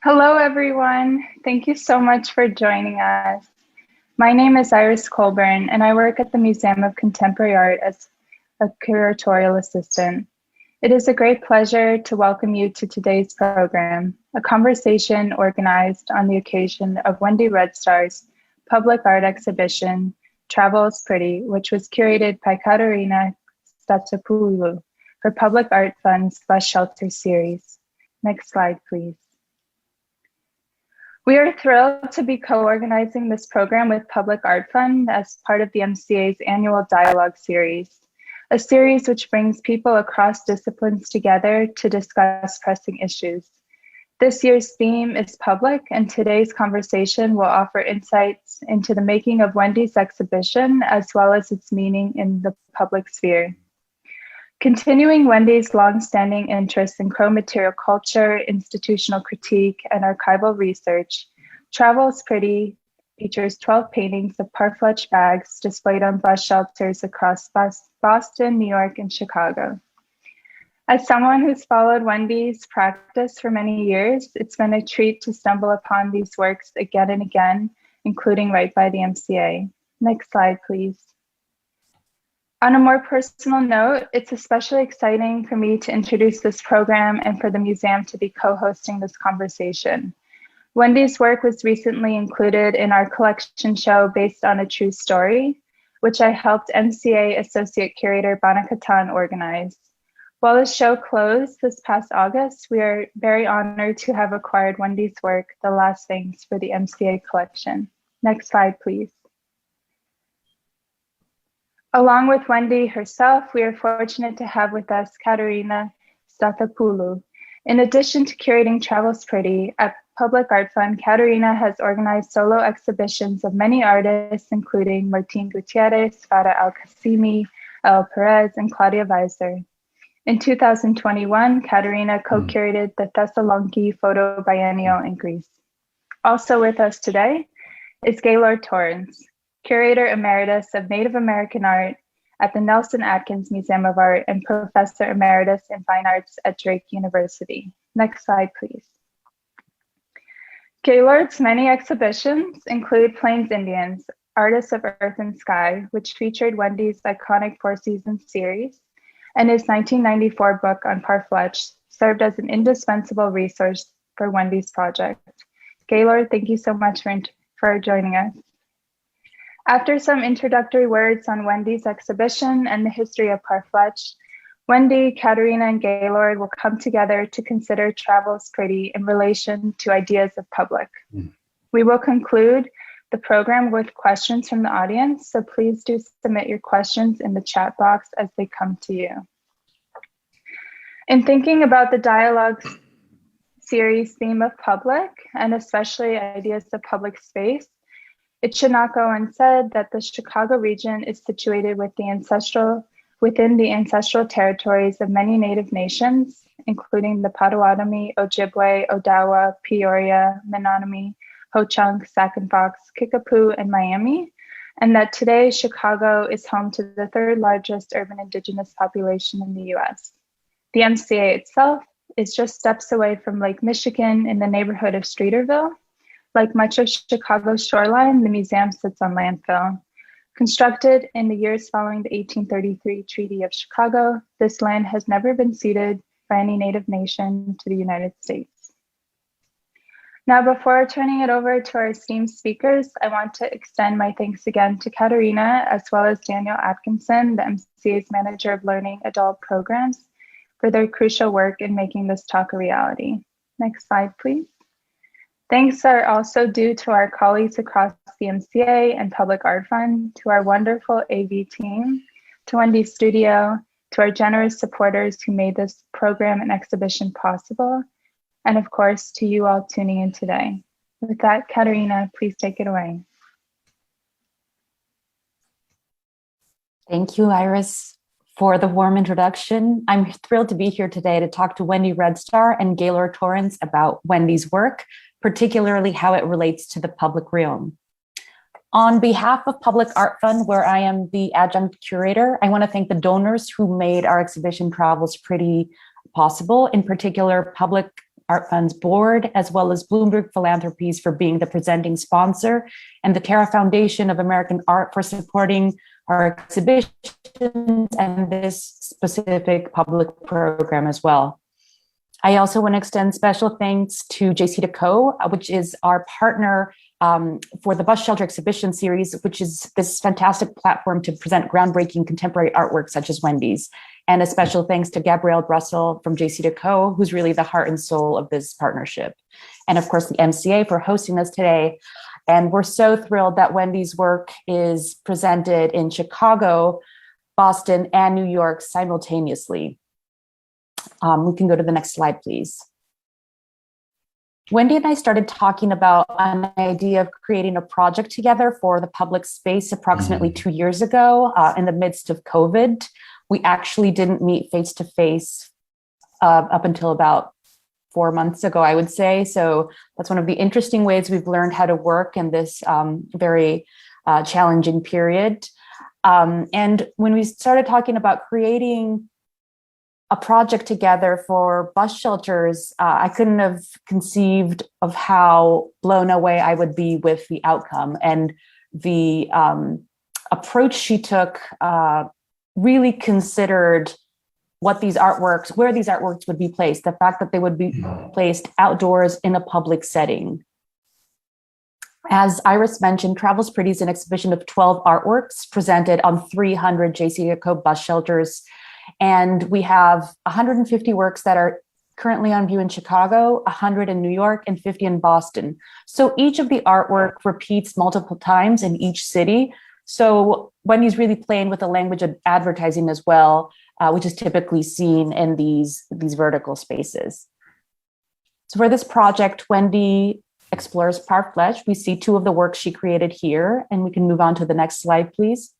Hello, everyone. Thank you so much for joining us. My name is Iris Colburn, and I work at the Museum of Contemporary Art as a curatorial assistant. It is a great pleasure to welcome you to today's program, a conversation organized on the occasion of Wendy Red Star's public art exhibition, Travel is Pretty, which was curated by Katerina Stathopoulou for Public Art Fund's Bus Shelter series. Next slide, please. We are thrilled to be co-organizing this program with Public Art Fund as part of the MCA's annual dialogue series, a series which brings people across disciplines together to discuss pressing issues. This year's theme is public, and today's conversation will offer insights into the making of Wendy's exhibition as well as its meaning in the public sphere. Continuing Wendy's long-standing interest in material culture, institutional critique, and archival research, Travel is Pretty features 12 paintings of parfleche bags displayed on bus shelters across Boston, New York, and Chicago. As someone who's followed Wendy's practice for many years, it's been a treat to stumble upon these works again and again, including right by the MCA. Next slide, please. On a more personal note, it's especially exciting for me to introduce this program and for the museum to be co-hosting this conversation. Wendy's work was recently included in our collection show based on a true story, which I helped MCA Associate Curator Banakatan organize. While the show closed this past August, we are very honored to have acquired Wendy's work, The Last Things, for the MCA collection. Next slide, please. Along with Wendy herself, we are fortunate to have with us Katerina Stathopoulou. In addition to curating Travel is Pretty, at Public Art Fund, Katerina has organized solo exhibitions of many artists, including Martin Gutierrez, Farah Al-Qasimi, El Perez, and Claudia Weiser. In 2021, Katerina co-curated the Thessaloniki Photo Biennial in Greece. Also with us today is Gaylord Torrence, Curator Emeritus of Native American Art at the Nelson Atkins Museum of Art and Professor Emeritus in Fine Arts at Drake University. Next slide, please. Gaylord's many exhibitions include Plains Indians, Artists of Earth and Sky, which featured Wendy's iconic Four Seasons series, and his 1994 book on parfleche served as an indispensable resource for Wendy's project. Gaylord, thank you so much for joining us. After some introductory words on Wendy's exhibition and the history of parfleche, Wendy, Katerina, and Gaylord will come together to consider Travel is Pretty in relation to ideas of public. We will conclude the program with questions from the audience, so please do submit your questions in the chat box as they come to you. In thinking about the dialogue series theme of public, and especially ideas of public space, it should not go unsaid that the Chicago region is situated within the ancestral territories of many Native nations, including the Potawatomi, Ojibwe, Odawa, Peoria, Menominee, Ho-Chunk, Sac and Fox, Kickapoo, and Miami, and that today Chicago is home to the third largest urban indigenous population in the US. The MCA itself is just steps away from Lake Michigan in the neighborhood of Streeterville. Like much of Chicago's shoreline, the museum sits on landfill. Constructed in the years following the 1833 Treaty of Chicago, this land has never been ceded by any Native nation to the United States. Now, before turning it over to our esteemed speakers, I want to extend my thanks again to Katerina, as well as Daniel Atkinson, the MCA's Manager of Learning Adult Programs, for their crucial work in making this talk a reality. Next slide, please. Thanks are also due to our colleagues across the MCA and Public Art Fund, to our wonderful AV team, to Wendy's studio, to our generous supporters who made this program and exhibition possible, and of course, to you all tuning in today. With that, Katerina, please take it away. Thank you, Iris, for the warm introduction. I'm thrilled to be here today to talk to Wendy Red Star and Gaylord Torrence about Wendy's work, particularly how it relates to the public realm. On behalf of Public Art Fund, where I am the adjunct curator, I want to thank the donors who made our exhibition Travel is Pretty possible, in particular Public Art Fund's board, as well as Bloomberg Philanthropies for being the presenting sponsor, and the Terra Foundation of American Art for supporting our exhibitions and this specific public program as well. I also want to extend special thanks to JC which is our partner for the Bus Shelter Exhibition Series, which is this fantastic platform to present groundbreaking contemporary artwork such as Wendy's. And a special thanks to Gabrielle Russell from JC who's really the heart and soul of this partnership. And of course, the MCA for hosting us today. And we're so thrilled that Wendy's work is presented in Chicago, Boston, and New York simultaneously. We can go to the next slide, please. Wendy and I started talking about an idea of creating a project together for the public space approximately 2 years ago in the midst of COVID. We actually didn't meet face-to-face up until about 4 months ago, I would say. So that's one of the interesting ways we've learned how to work in this very challenging period. And when we started talking about creating a project together for bus shelters, I couldn't have conceived of how blown away I would be with the outcome. And the approach she took really considered where these artworks would be placed, the fact that they would be placed outdoors in a public setting. As Iris mentioned, Travel's Pretty is an exhibition of 12 artworks presented on 300 JC bus shelters. And we have 150 works that are currently on view in Chicago, 100 in New York, and 50 in Boston. So each of the artwork repeats multiple times in each city. So Wendy's really playing with the language of advertising as well, which is typically seen in these vertical spaces. So for this project, Wendy explores Parfleche. We see two of the works she created here, and we can move on to the next slide, please.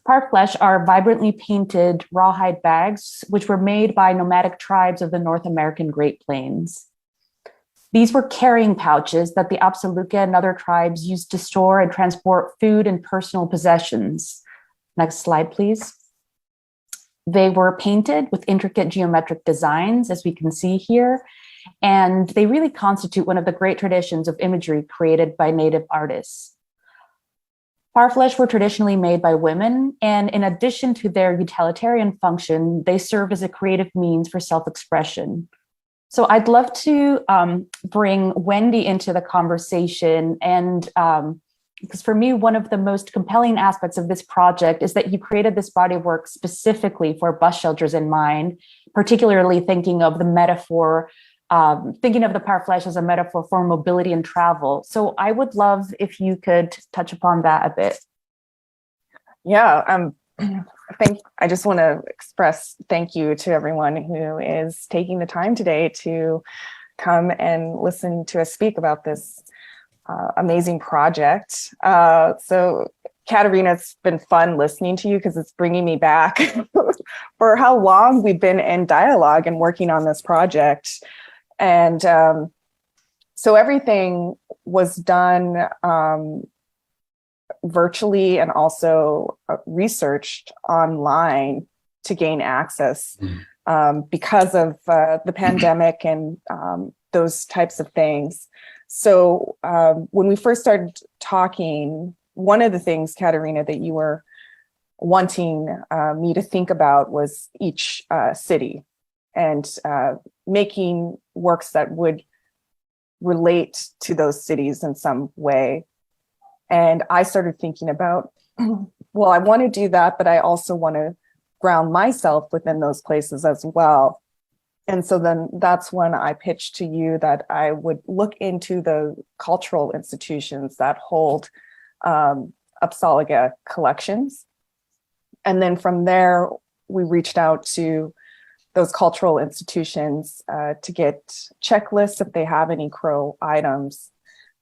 Parfleche are vibrantly painted rawhide bags, which were made by nomadic tribes of the North American Great Plains. These were carrying pouches that the Apsaluka and other tribes used to store and transport food and personal possessions. Next slide, please. They were painted with intricate geometric designs, as we can see here, and they really constitute one of the great traditions of imagery created by Native artists. Parfleche were traditionally made by women, and in addition to their utilitarian function, they serve as a creative means for self-expression. So I'd love to bring Wendy into the conversation, and because for me, one of the most compelling aspects of this project is that you created this body of work specifically for bus shelters in mind, particularly thinking of the metaphor thinking of the Parfleche as a metaphor for mobility and travel. So I would love if you could touch upon that a bit. Yeah, I just want to express thank you to everyone who is taking the time today to come and listen to us speak about this amazing project. So Katerina, it's been fun listening to you because it's bringing me back for how long we've been in dialogue and working on this project. And so everything was done virtually and also researched online to gain access because of the pandemic and those types of things. So when we first started talking, one of the things, Katerina, that you were wanting me to think about was each city and making works that would relate to those cities in some way. And I started thinking about, well, I want to do that, but I also want to ground myself within those places as well. And so then that's when I pitched to you that I would look into the cultural institutions that hold Apsaluka collections. And then from there, we reached out to those cultural institutions to get checklists if they have any Crow items.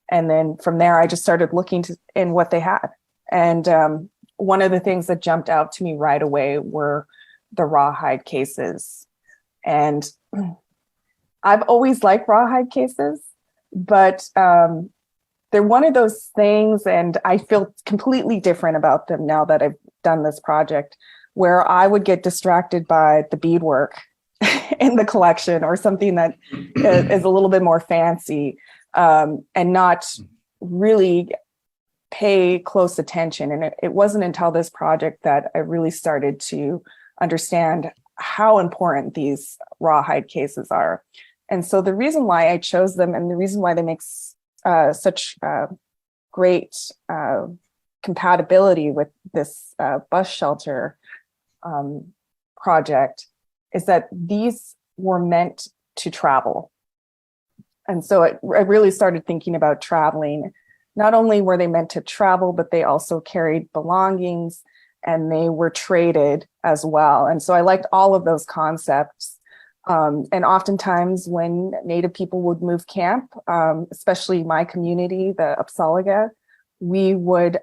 And then from there, I just started looking in what they had. And one of the things that jumped out to me right away were the rawhide cases. And I've always liked rawhide cases, but they're one of those things, and I feel completely different about them now that I've done this project, where I would get distracted by the beadwork in the collection, or something that is a little bit more fancy, and not really pay close attention. And it wasn't until this project that I really started to understand how important these rawhide cases are. And so the reason why I chose them, and the reason why they make such great compatibility with this bus shelter project, is that these were meant to travel. And so I really started thinking about traveling. Not only were they meant to travel, but they also carried belongings, and they were traded as well. And so I liked all of those concepts. And oftentimes when Native people would move camp, especially my community, the Upsalaga, we would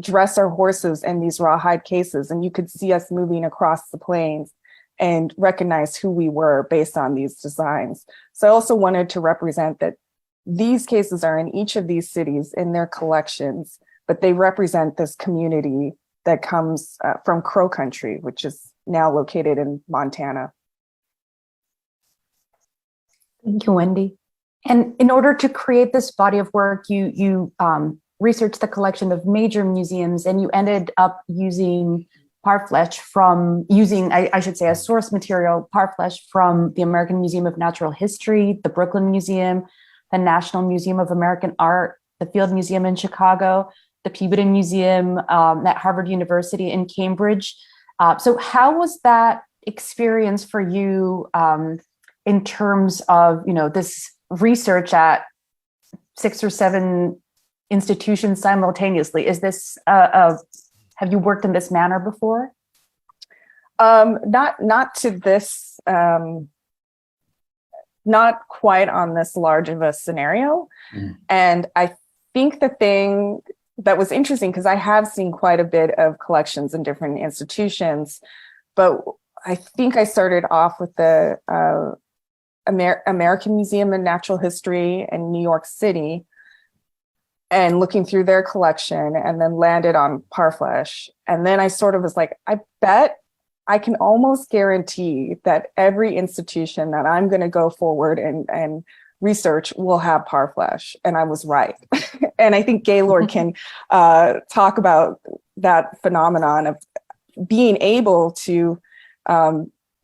dress our horses in these rawhide cases, and you could see us moving across the plains and recognize who we were based on these designs. So I also wanted to represent that these cases are in each of these cities in their collections, but they represent this community that comes from Crow Country, which is now located in Montana. Thank you, Wendy. And in order to create this body of work, you researched the collection of major museums, and you ended up using parfleche I should say, as source material, parfleche from the American Museum of Natural History, the Brooklyn Museum, the National Museum of American Art, the Field Museum in Chicago, the Peabody Museum at Harvard University in Cambridge. So how was that experience for you in terms of, this research at 6 or 7 institutions simultaneously? Is this have you worked in this manner before? Not to this, not quite on this large of a scenario. And I think the thing that was interesting, because I have seen quite a bit of collections in different institutions, but I think I started off with the American Museum of Natural History in New York City, and looking through their collection, and then landed on parfleche. And then I sort of was like, I bet I can almost guarantee that every institution that I'm going to go forward and research will have parfleche. And I was right. And I think Gaylord can talk about that phenomenon of being able to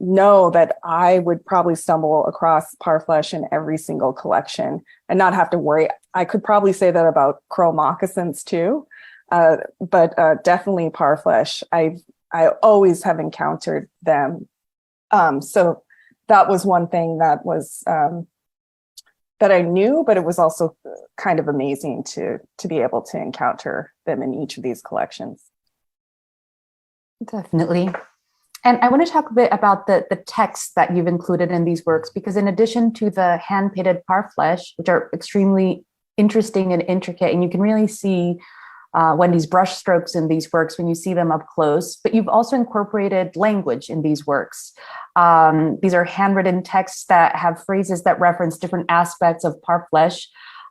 know that I would probably stumble across parfleche in every single collection and not have to worry. I could probably say that about crow moccasins too, but definitely parfleche. I always have encountered them. So that was one thing that was that I knew, but it was also kind of amazing to be able to encounter them in each of these collections. Definitely. And I want to talk a bit about the texts that you've included in these works, because in addition to the hand-painted parfleche, which are extremely interesting and intricate, and you can really see Wendy's brushstrokes in these works when you see them up close, but you've also incorporated language in these works. These are handwritten texts that have phrases that reference different aspects of parfleche.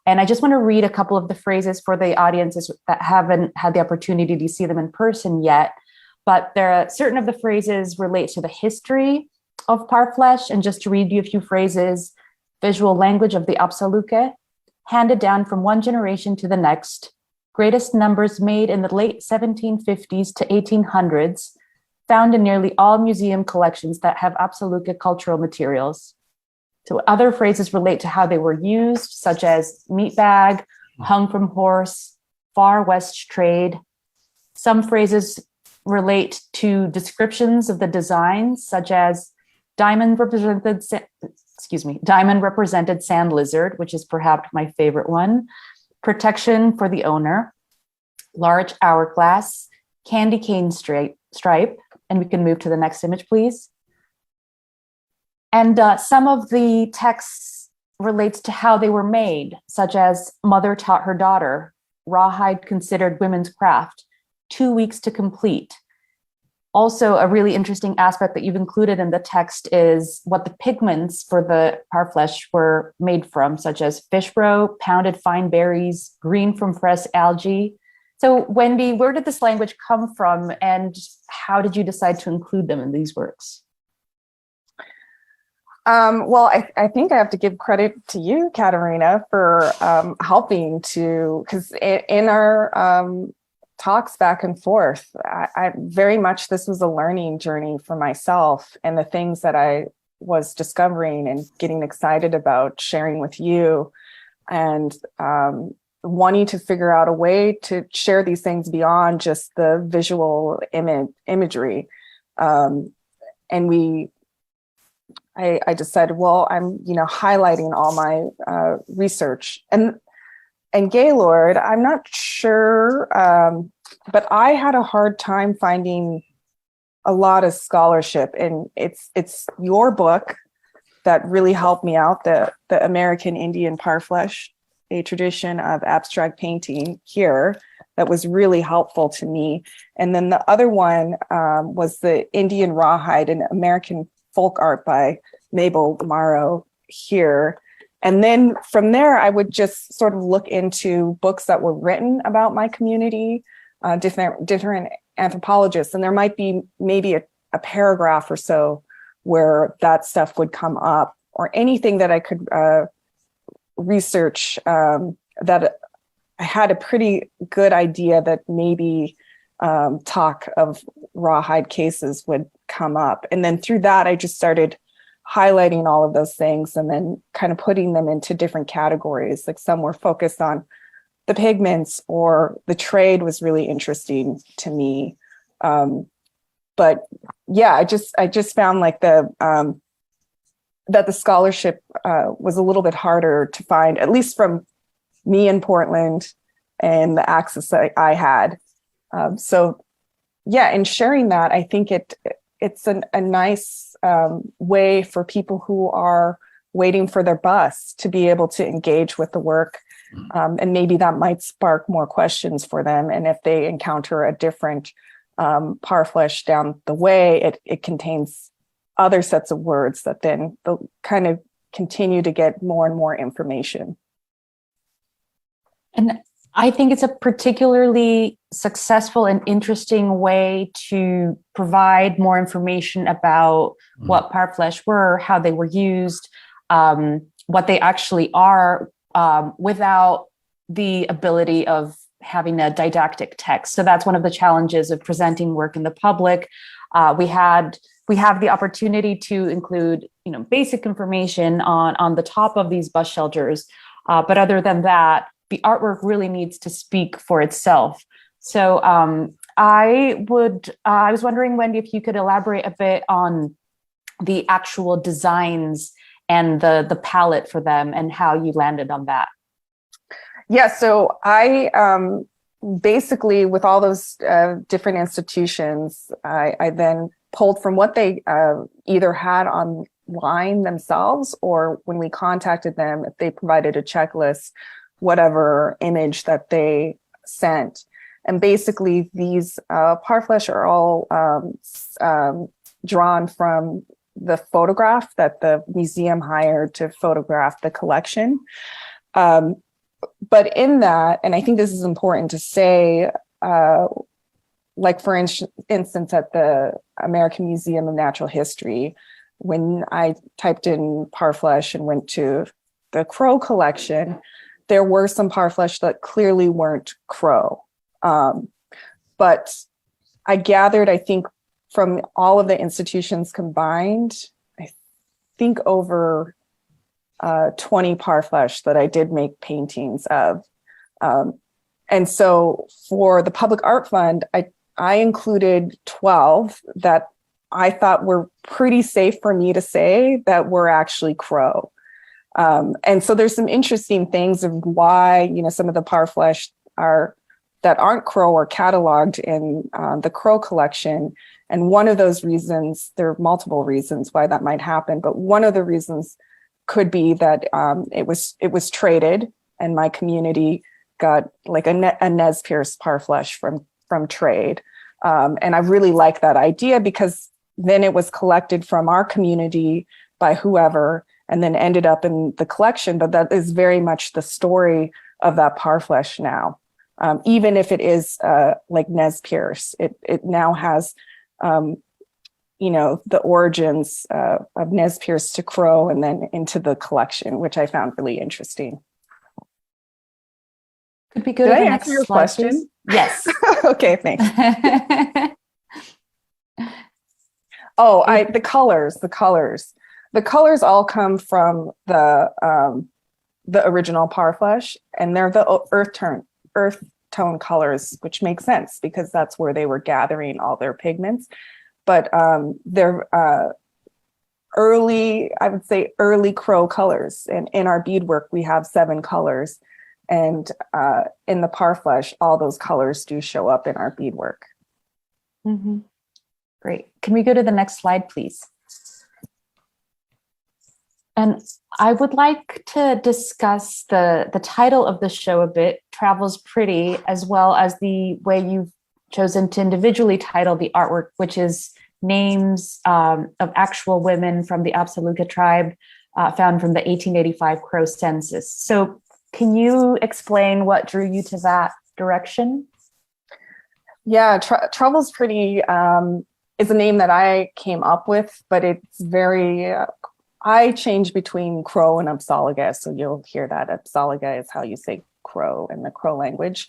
And I just want to read a couple of the phrases for the audiences that haven't had the opportunity to see them in person yet. But there are certain of the phrases relate to the history of parfleche. And just to read you a few phrases: visual language of the Apsaluke, handed down from one generation to the next, greatest numbers made in the late 1750s to 1800s, found in nearly all museum collections that have Apsaluke cultural materials. So other phrases relate to how they were used, such as meat bag, hung from horse, far west trade. Some phrases relate to descriptions of the designs, such as diamond represented sand lizard, which is perhaps my favorite one, protection for the owner, large hourglass, candy cane stripe, and we can move to the next image, please. And some of the texts relates to how they were made, such as mother taught her daughter, rawhide considered women's craft, 2 weeks to complete. Also, a really interesting aspect that you've included in the text is what the pigments for the parfleche were made from, such as fish roe, pounded fine berries, green from fresh algae, So Wendy, where did this language come from and how did you decide to include them in these works? Well, I think I have to give credit to you, Katerina, for helping to, because in our talks back and forth, I very much, this was a learning journey for myself, and the things that I was discovering and getting excited about sharing with you, and wanting to figure out a way to share these things beyond just the visual imagery. And I decided, well, I'm, highlighting all my research, and Gaylord, I'm not sure, but I had a hard time finding a lot of scholarship, and it's your book that really helped me out, the American Indian Parfleche, a tradition of abstract painting here, that was really helpful to me. And then the other one was the Indian Rawhide and American Folk Art by Mabel Morrow here. And then from there, I would just sort of look into books that were written about my community, different anthropologists, and there might be maybe a paragraph or so where that stuff would come up, or anything that I could research that I had a pretty good idea that maybe talk of rawhide cases would come up. And then through that, I just started highlighting all of those things and then kind of putting them into different categories. Like some were focused on the pigments, or the trade was really interesting to me. But yeah, I just found like that the scholarship was a little bit harder to find, at least from me in Portland and the access that I had. So yeah, in sharing that, I think it's a nice way for people who are waiting for their bus to be able to engage with the work. And maybe that might spark more questions for them. And if they encounter a different parfleche down the way, it contains other sets of words that then they'll kind of continue to get more and more information. And I think it's a particularly successful and interesting way to provide more information about what parfleche were, how they were used, what they actually are, without the ability of having a didactic text. So that's one of the challenges of presenting work in the public. We have the opportunity to include, basic information on the top of these bus shelters, but other than that, the artwork really needs to speak for itself. So I was wondering, Wendy, if you could elaborate a bit on the actual designs and the palette for them and how you landed on that. Yeah, so I basically, with all those different institutions, I then pulled from what they either had online themselves, or when we contacted them, if they provided a checklist, whatever image that they sent. And basically these parfleche are all drawn from the photograph that the museum hired to photograph the collection. But in that, and I think this is important to say, like for instance, at the American Museum of Natural History, when I typed in parfleche and went to the Crow collection, there were some parfleche that clearly weren't Crow. But I gathered, I think, from all of the institutions combined, I think over 20 parfleche that I did make paintings of. And so for the Public Art Fund, I included 12 that I thought were pretty safe for me to say that were actually Crow. And so there's some interesting things of why, some of the parfleche that aren't Crow are cataloged in the Crow collection. And one of those reasons, there are multiple reasons why that might happen, but one of the reasons could be that it was traded, and my community got like a Nez Perce parfleche from trade. And I really like that idea, because then it was collected from our community by whoever, and then ended up in the collection. But that is very much the story of that parfleche now. even if it is like Nez Perce. It now has, the origins of Nez Perce to Crow and then into the collection, which I found really interesting. Could we go to the next answer your slide, question? please? Yes. Okay, thanks. Oh, the colors all come from the original Parfleche, and they're the earth tone colors, which makes sense because that's where they were gathering all their pigments. But they're early Crow colors. And in our beadwork, we have 7 colors. And in the Parfleche, all those colors do show up in our beadwork. Mm-hmm. Great. Can we go to the next slide, please? And I would like to discuss the title of the show a bit, Travel's Pretty, as well as the way you've chosen to individually title the artwork, which is names of actual women from the Absaluka tribe found from the 1885 Crow census. So can you explain what drew you to that direction? Yeah, Travel's Pretty is a name that I came up with, but it's very, I change between Crow and Absaliga, so you'll hear that Absaliga is how you say Crow in the Crow language.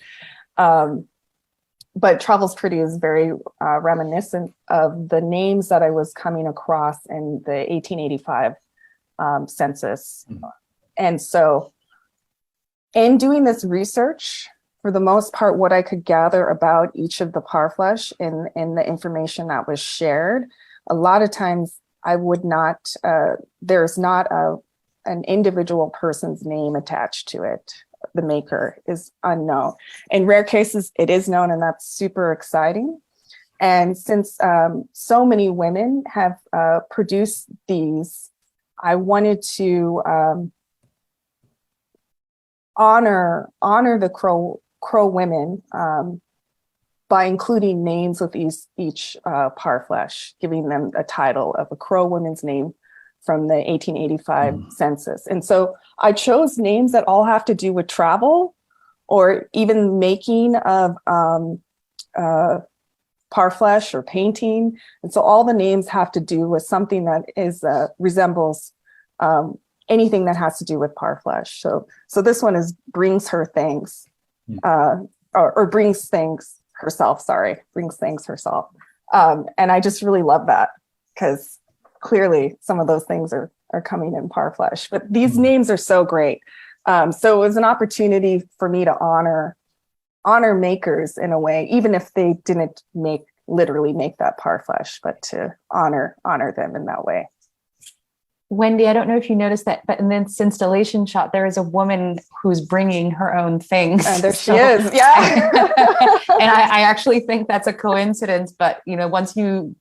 But Travel's Pretty is very reminiscent of the names that I was coming across in the 1885 census. Mm-hmm. And so in doing this research, for the most part, what I could gather about each of the Parfleche in the information that was shared, a lot of times I would not, there's not an individual person's name attached to it. The maker is unknown. In rare cases, it is known, and that's super exciting. And since so many women have produced these, I wanted to honor the Crow women by including names with each Parfleche, giving them a title of a Crow woman's name from the 1885 census. And so I chose names that all have to do with travel or even making of Parfleche or painting. And so all the names have to do with something that is resembles anything that has to do with Parfleche. So this one is brings her things, or brings things herself, brings things herself. And I just really love that because clearly some of those things are coming in Parfleche, but these names are so great. So it was an opportunity for me to honor makers in a way, even if they didn't literally make that Parfleche, but to honor them in that way. Wendy, I don't know if you noticed that, but in this installation shot, there is a woman who's bringing her own things. And there she is, yeah. And I actually think that's a coincidence, but once you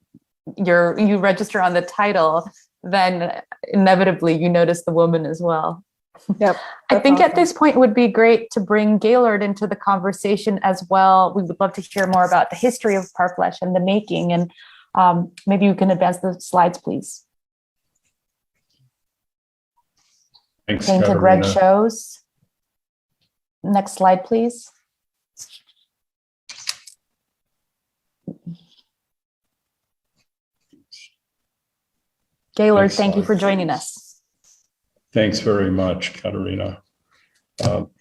register on the title, then inevitably you notice the woman as well. Yep. I think awesome. At this point it would be great to bring Gaylord into the conversation as well. We would love to hear more about the history of Parfleche and the making, and maybe you can advance the slides, please. Thanks, Painted Katerina. red shows. Next slide, please. Gaylord, thank you for joining us. Thanks very much, Katerina.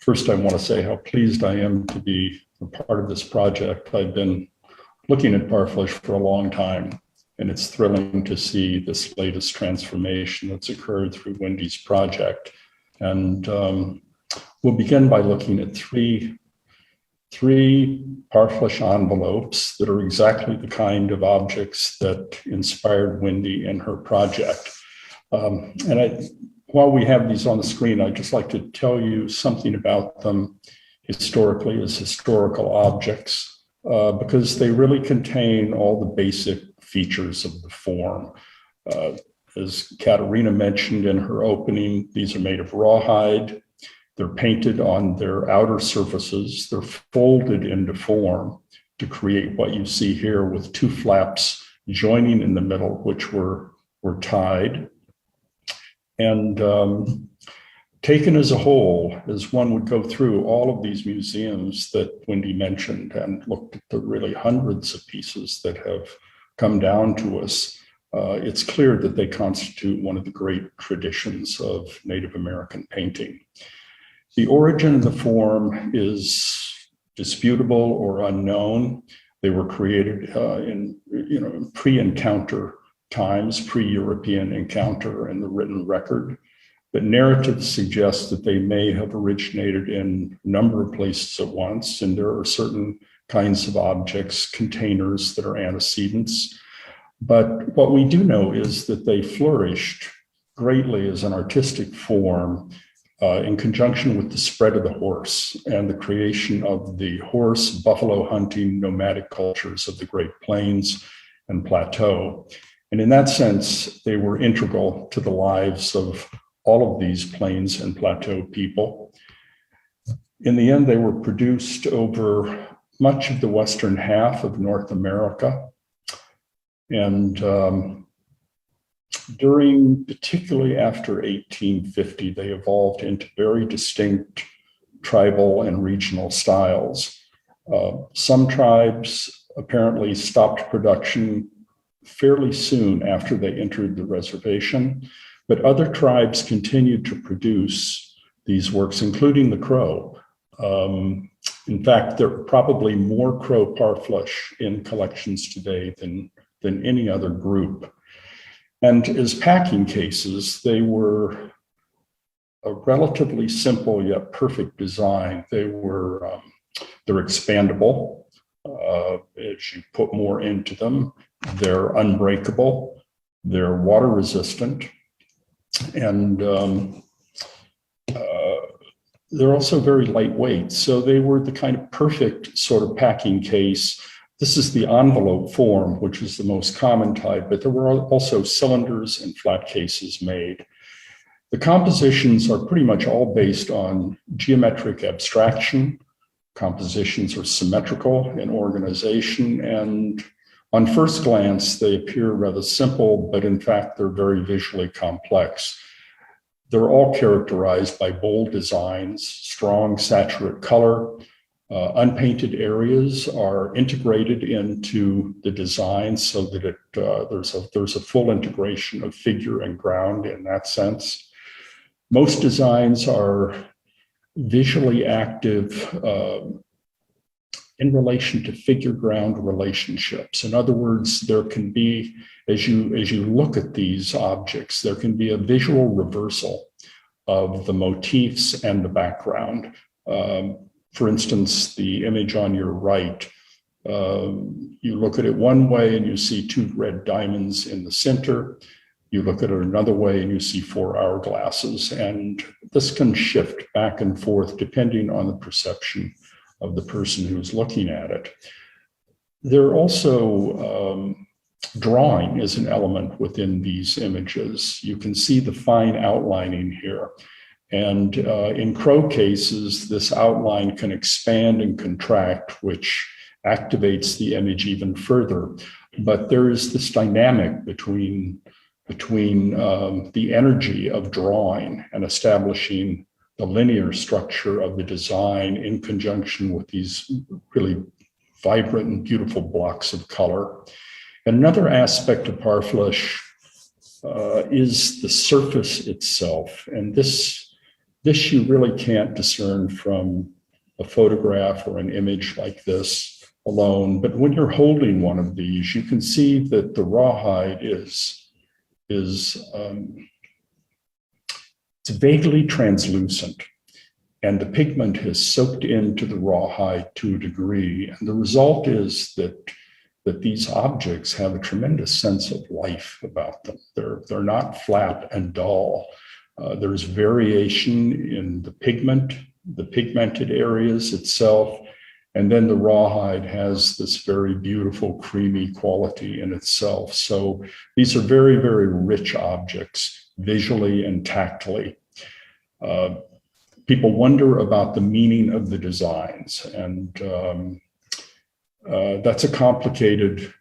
First, I want to say how pleased I am to be a part of this project. I've been looking at Parfleche for a long time, and it's thrilling to see this latest transformation that's occurred through Wendy's project. And we'll begin by looking at three Parfleche envelopes that are exactly the kind of objects that inspired Wendy in her project. While we have these on the screen, I'd just like to tell you something about them historically as historical objects, because they really contain all the basic features of the form. As Katerina mentioned in her opening, these are made of rawhide. They're painted on their outer surfaces. They're folded into form to create what you see here with 2 flaps joining in the middle, which were tied. And taken as a whole, as one would go through all of these museums that Wendy mentioned and looked at the really hundreds of pieces that have come down to us, it's clear that they constitute one of the great traditions of Native American painting. The origin of the form is disputable or unknown. They were created in pre-encounter times, pre-European encounter in the written record. But narratives suggest that they may have originated in a number of places at once, and there are certain kinds of objects, containers that are antecedents. But what we do know is that they flourished greatly as an artistic form in conjunction with the spread of the horse and the creation of the horse, buffalo hunting, nomadic cultures of the Great Plains and Plateau. And in that sense, they were integral to the lives of all of these plains and plateau people. In the end, they were produced over much of the western half of North America. And particularly after 1850, they evolved into very distinct tribal and regional styles. Some tribes apparently stopped production fairly soon after they entered the reservation, but other tribes continued to produce these works, including the Crow. In fact, there are probably more Crow parfleche in collections today than any other group. And as packing cases, they were a relatively simple yet perfect design. They're expandable as you put more into them. They're unbreakable. They're water resistant. And they're also very lightweight. So they were the kind of perfect sort of packing case. This is the envelope form, which is the most common type, but there were also cylinders and flat cases made. The compositions are pretty much all based on geometric abstraction. Compositions are symmetrical in organization, and on first glance, they appear rather simple, but in fact, they're very visually complex. They're all characterized by bold designs, strong saturate color. Unpainted areas are integrated into the design so that there's a full integration of figure and ground in that sense. Most designs are visually active in relation to figure-ground relationships. In other words, there can be, as you look at these objects, there can be a visual reversal of the motifs and the background. For instance, the image on your right, you look at it one way and you see two red diamonds in the center. You look at it another way and you see 4 hourglasses. And this can shift back and forth depending on the perception of the person who's looking at it. There also, drawing is an element within these images. You can see the fine outlining here. And in Crow cases, this outline can expand and contract, which activates the image even further. But there is this dynamic between the energy of drawing and establishing the linear structure of the design in conjunction with these really vibrant and beautiful blocks of color. And another aspect of parfleche is the surface itself. And this you really can't discern from a photograph or an image like this alone. But when you're holding one of these, you can see that the rawhide is it's vaguely translucent, and the pigment has soaked into the rawhide to a degree. And the result is that these objects have a tremendous sense of life about them. They're not flat and dull. There's variation in the pigmented areas itself. And then the rawhide has this very beautiful, creamy quality in itself. So these are very, very rich objects, visually and tactily. People wonder about the meaning of the designs, and that's a complicated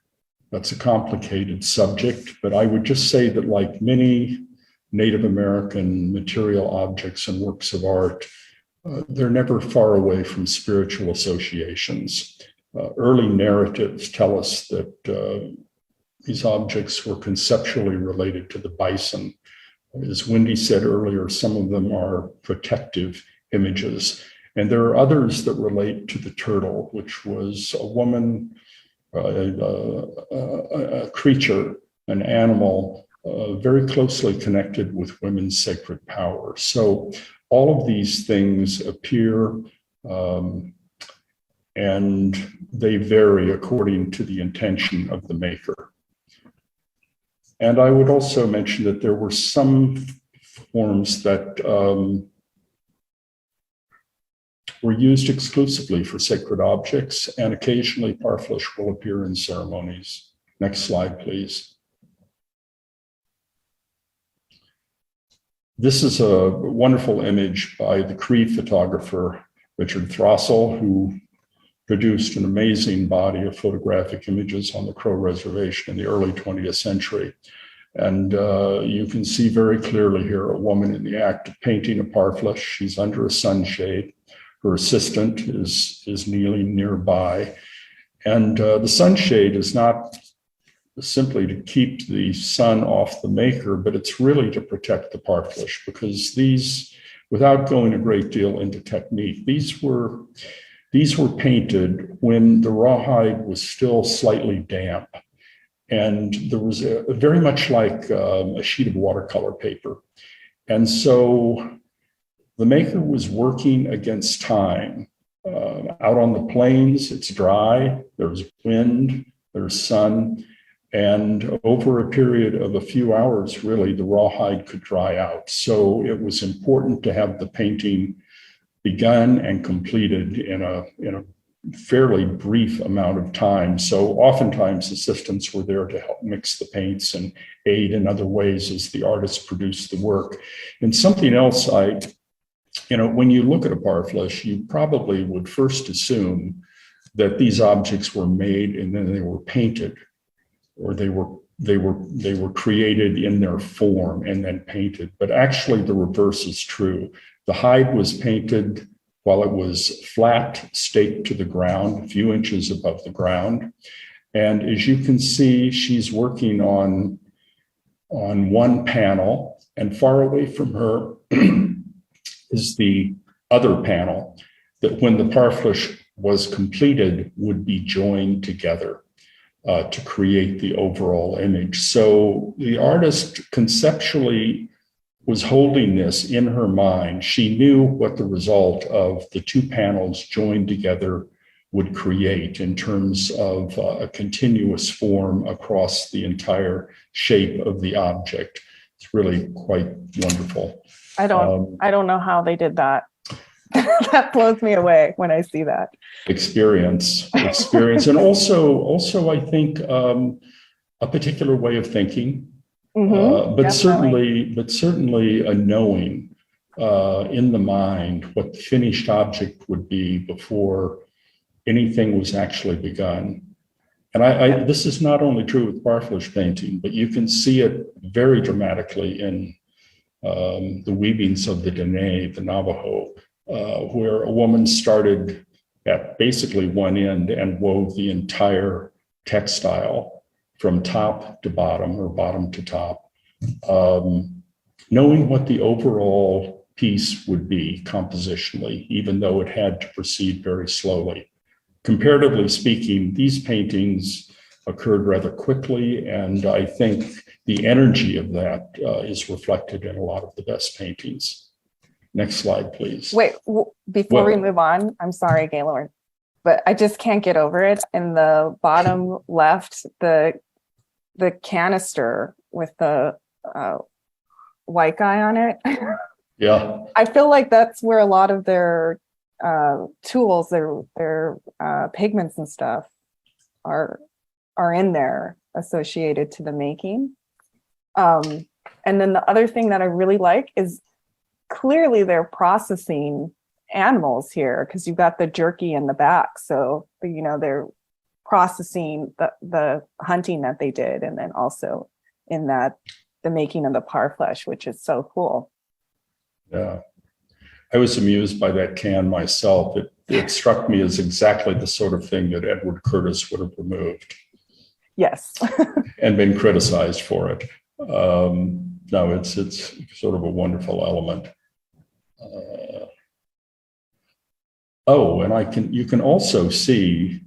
subject. But I would just say that, like many Native American material objects and works of art, they're never far away from spiritual associations. Early narratives tell us that these objects were conceptually related to the bison. As Wendy said earlier, some of them are protective images. And there are others that relate to the turtle, which was a woman, a creature, an animal, very closely connected with women's sacred power. So all of these things appear and they vary according to the intention of the maker. And I would also mention that there were some forms that were used exclusively for sacred objects, and occasionally parfleche will appear in ceremonies. Next slide, please. This is a wonderful image by the Cree photographer, Richard Throssell, who produced an amazing body of photographic images on the Crow Reservation in the early 20th century. And you can see very clearly here a woman in the act of painting a parfleche. She's under a sunshade. Her assistant is kneeling nearby. And the sunshade is not simply to keep the sun off the maker, but it's really to protect the parfleche, because these, without going a great deal into technique, these were painted when the rawhide was still slightly damp. And there was very much like a sheet of watercolor paper. And so the maker was working against time. Out on the plains, it's dry, there's wind, there's sun, and over a period of a few hours, really, the rawhide could dry out. So it was important to have the painting begun and completed in a fairly brief amount of time. So oftentimes assistants were there to help mix the paints and aid in other ways as the artist produced the work. And something else when you look at a parfleche, you probably would first assume that these objects were made and then they were painted, or they were created in their form and then painted. But actually the reverse is true. The hide was painted while it was flat, staked to the ground, a few inches above the ground. And as you can see, she's working on one panel, and far away from her is the other panel that, when the parfleche was completed, would be joined together to create the overall image. So the artist conceptually was holding this in her mind. She knew what the result of the two panels joined together would create in terms of a continuous form across the entire shape of the object. It's really quite wonderful. I don't know how they did that. That blows me away when I see that. Experience, and also I think a particular way of thinking. Mm-hmm, but certainly a knowing in the mind what the finished object would be before anything was actually begun. And this is not only true with parfleche painting, but you can see it very dramatically in the weavings of the Dene, the Navajo, where a woman started at basically one end and wove the entire textile from top to bottom or bottom to top, knowing what the overall piece would be compositionally, even though it had to proceed very slowly. Comparatively speaking, these paintings occurred rather quickly, and I think the energy of that is reflected in a lot of the best paintings. Next slide, please. Wait, before we move on, I'm sorry, Gaylord, but I just can't get over it. In the bottom left, the canister with the white guy on it. Yeah. I feel like that's where a lot of their tools, their pigments and stuff are in there associated to the making. And then the other thing that I really like is clearly they're processing animals here, because you've got the jerky in the back. So, they're processing the hunting that they did. And then also in that the making of the parfleche, which is so cool. Yeah. I was amused by that can myself. It struck me as exactly the sort of thing that Edward Curtis would have removed. Yes. And been criticized for it. No, it's sort of a wonderful element. And you can also see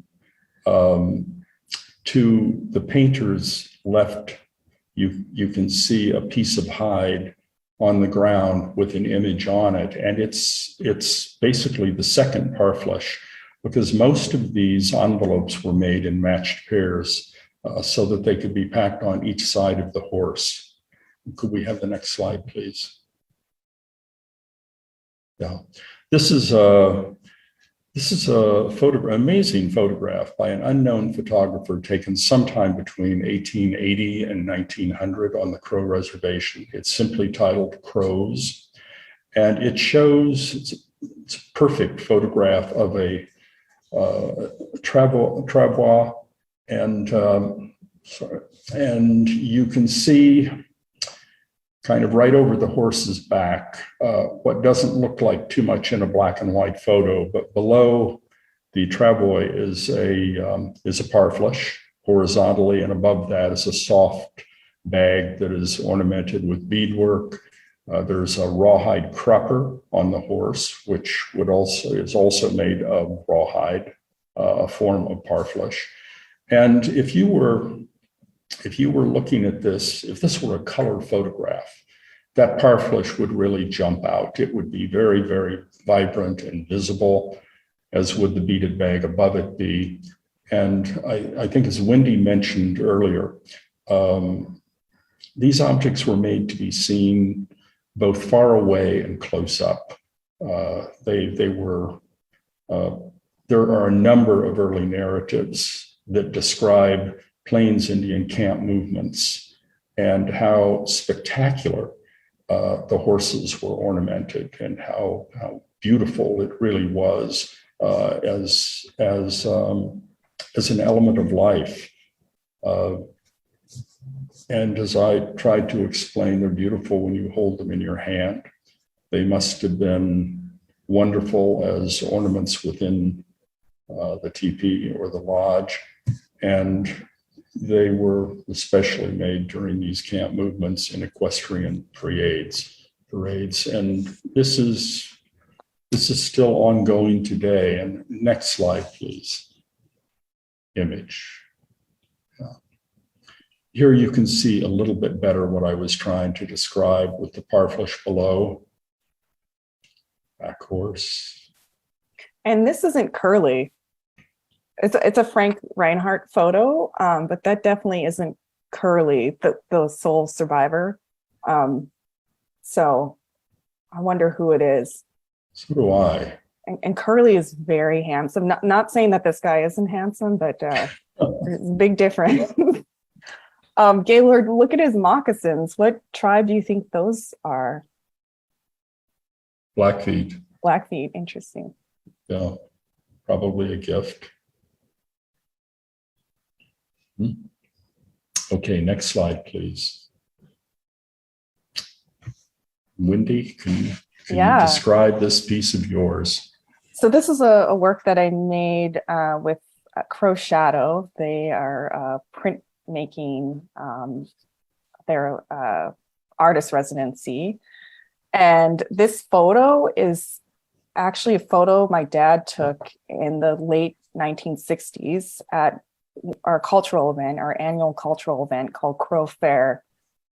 to the painter's left, you can see a piece of hide on the ground with an image on it. And it's basically the second parfleche, because most of these envelopes were made in matched pairs so that they could be packed on each side of the horse. Could we have the next slide, please? Yeah, this is a amazing photograph by an unknown photographer taken sometime between 1880 and 1900 on the Crow Reservation. It's simply titled Crows, and it shows, it's a perfect photograph of a travois, and you can see kind of right over the horse's back, what doesn't look like too much in a black and white photo, but below the travois is a parfleche horizontally, and above that is a soft bag that is ornamented with beadwork. There's a rawhide crupper on the horse, which is also made of rawhide, a form of parfleche. And if you were looking at this, if this were a color photograph, that parfleche would really jump out. It would be very, very vibrant and visible, as would the beaded bag above it be. And I think, as Wendy mentioned earlier, these objects were made to be seen both far away and close up. There are a number of early narratives that describe Plains Indian camp movements and how spectacular the horses were ornamented, and how beautiful it really was as an element of life. And as I tried to explain, they're beautiful when you hold them in your hand. They must have been wonderful as ornaments within the teepee or the lodge. And they were especially made during these camp movements in equestrian parades. And this is still ongoing today. And next slide, please. Image. Here you can see a little bit better what I was trying to describe with the parfleche below. Back horse. And this isn't curly. It's a Frank Reinhardt photo, but that definitely isn't Curly, the sole survivor. So I wonder who it is. So do I. And Curly is very handsome. Not saying that this guy isn't handsome, but there's a big difference. Gaylord, look at his moccasins. What tribe do you think those are? Blackfeet. Blackfeet, interesting. Yeah, probably a gift. Okay, next slide, please. Wendy, can you describe this piece of yours? So this is a work that I made with Crow Shadow. They are print making their artist residency. And this photo is actually a photo my dad took in the late 1960s at our cultural event, our annual cultural event called Crow Fair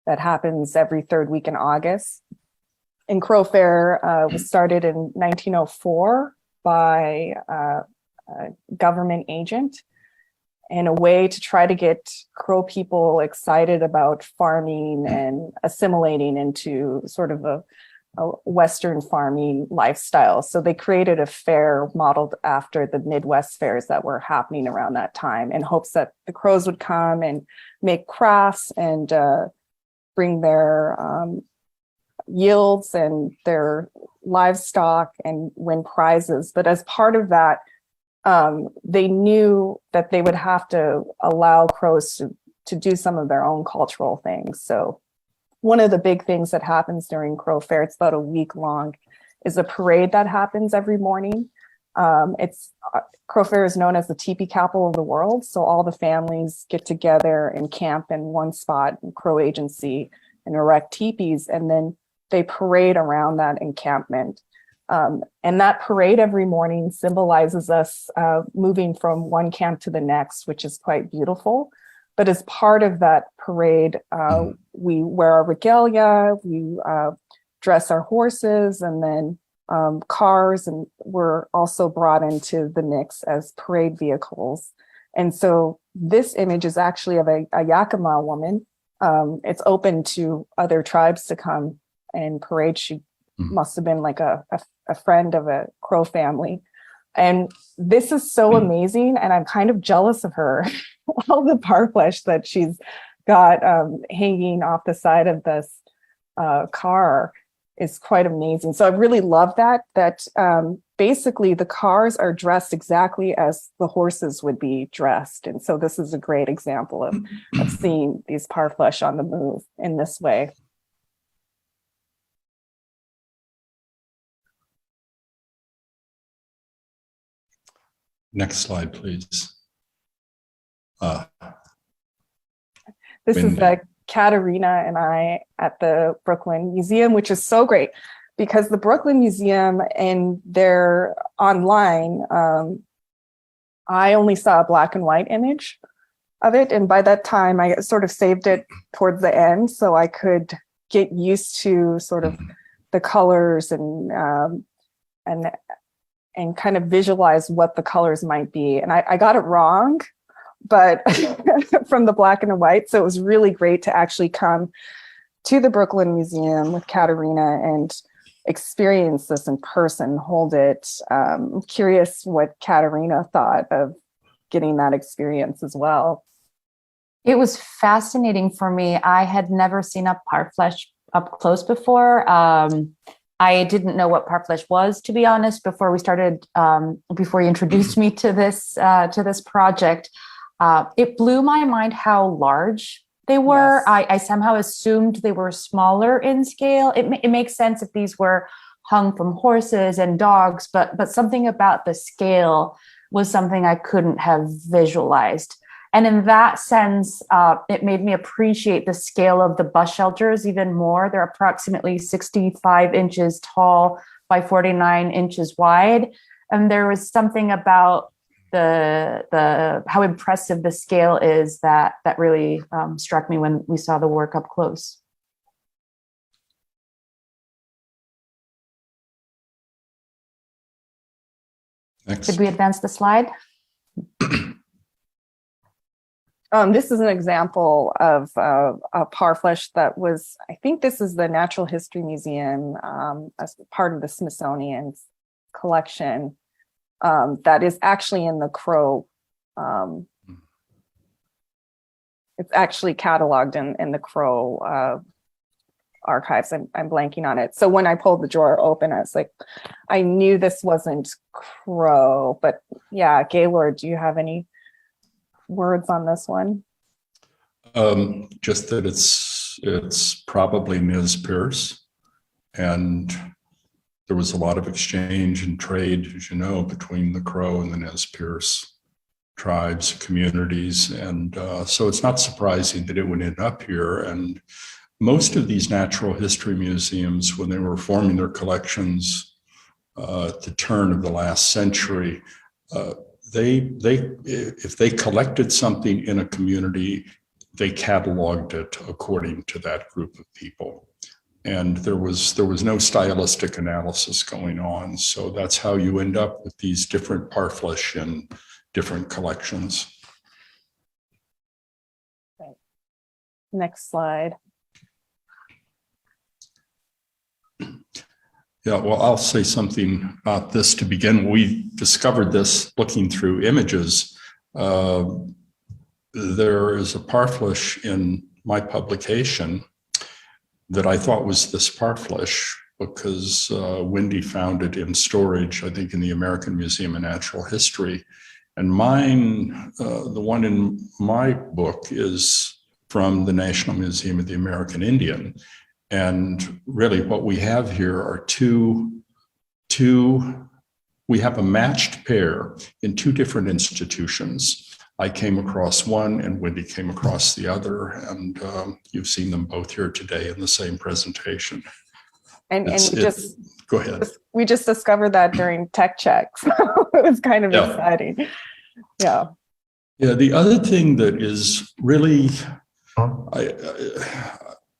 that happens every third week in August. And Crow Fair was started in 1904 by a government agent in a way to try to get Crow people excited about farming and assimilating into sort of a Western farming lifestyle. So they created a fair modeled after the Midwest fairs that were happening around that time, in hopes that the Crows would come and make crafts and bring their yields and their livestock and win prizes. But as part of that, they knew that they would have to allow Crows to do some of their own cultural things. So one of the big things that happens during Crow Fair, it's about a week long, is a parade that happens every morning. Crow Fair is known as the teepee capital of the world. So all the families get together and camp in one spot in Crow Agency and erect teepees, and then they parade around that encampment. And that parade every morning symbolizes us moving from one camp to the next, which is quite beautiful. But as part of that parade, we wear our regalia, we dress our horses, and then cars, and were also brought into the mix as parade vehicles. And so this image is actually of a Yakima woman. It's open to other tribes to come and parade. She must have been like a friend of a Crow family. And this is so amazing. And I'm kind of jealous of her. All the parfleche that she's got hanging off the side of this car is quite amazing. So I really love that basically the cars are dressed exactly as the horses would be dressed. And so this is a great example of seeing these parfleche on the move in this way. Next slide, please. This Wendy. is Katerina and I at the Brooklyn Museum, which is so great because the Brooklyn Museum and their online, I only saw a black and white image of it. And by that time, I sort of saved it towards the end so I could get used to sort of the colors and kind of visualize what the colors might be. And I got it wrong, but from the black and white. So it was really great to actually come to the Brooklyn Museum with Katerina and experience this in person, hold it. I'm curious what Katerina thought of getting that experience as well. It was fascinating for me. I had never seen a parfleche up close before. I didn't know what parfleche was, to be honest, before we started, before you introduced me to this project. It blew my mind how large they were. Yes. I somehow assumed they were smaller in scale. It makes sense if these were hung from horses and dogs, but something about the scale was something I couldn't have visualized. And in that sense, it made me appreciate the scale of the bus shelters even more. They're approximately 65 inches tall by 49 inches wide. And there was something about the how impressive the scale is that really struck me when we saw the work up close. Next. Did we advance the slide? This is an example of a parfleche that was, I think this is the Natural History Museum as part of the Smithsonian's collection that is actually in the Crow. It's actually cataloged in the Crow archives. I'm blanking on it. So when I pulled the drawer open, I was like, I knew this wasn't Crow, but yeah, Gaylord, do you have any words on this one? Just that it's probably Nez Perce, and there was a lot of exchange and trade, as you know, between the Crow and the Nez Perce tribes, communities, and so it's not surprising that it would end up here. And most of these natural history museums, when they were forming their collections at the turn of the last century, if they collected something in a community, they cataloged it according to that group of people. And there was no stylistic analysis going on. So that's how you end up with these different parfleche in different collections. Right. Next slide. Yeah, well, I'll say something about this to begin. We discovered this looking through images. There is a parfleche in my publication that I thought was this parfleche because Wendy found it in storage, I think in the American Museum of Natural History. And mine, the one in my book is from the National Museum of the American Indian. And really what we have here are we have a matched pair in two different institutions. I came across one and Wendy came across the other, and you've seen them both here today in the same presentation. Go ahead. We just discovered that during tech checks. It was kind of exciting. Yeah. Yeah. The other thing that is really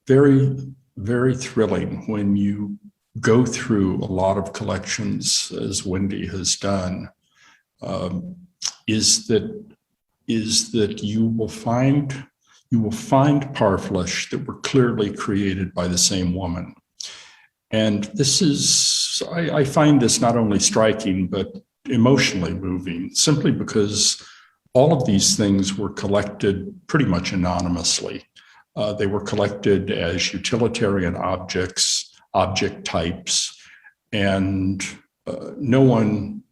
very, very thrilling when you go through a lot of collections, as Wendy has done, is that you will find parfleche that were clearly created by the same woman. And this is, I find this not only striking, but emotionally moving, simply because all of these things were collected pretty much anonymously. They were collected as utilitarian objects, object types, and no one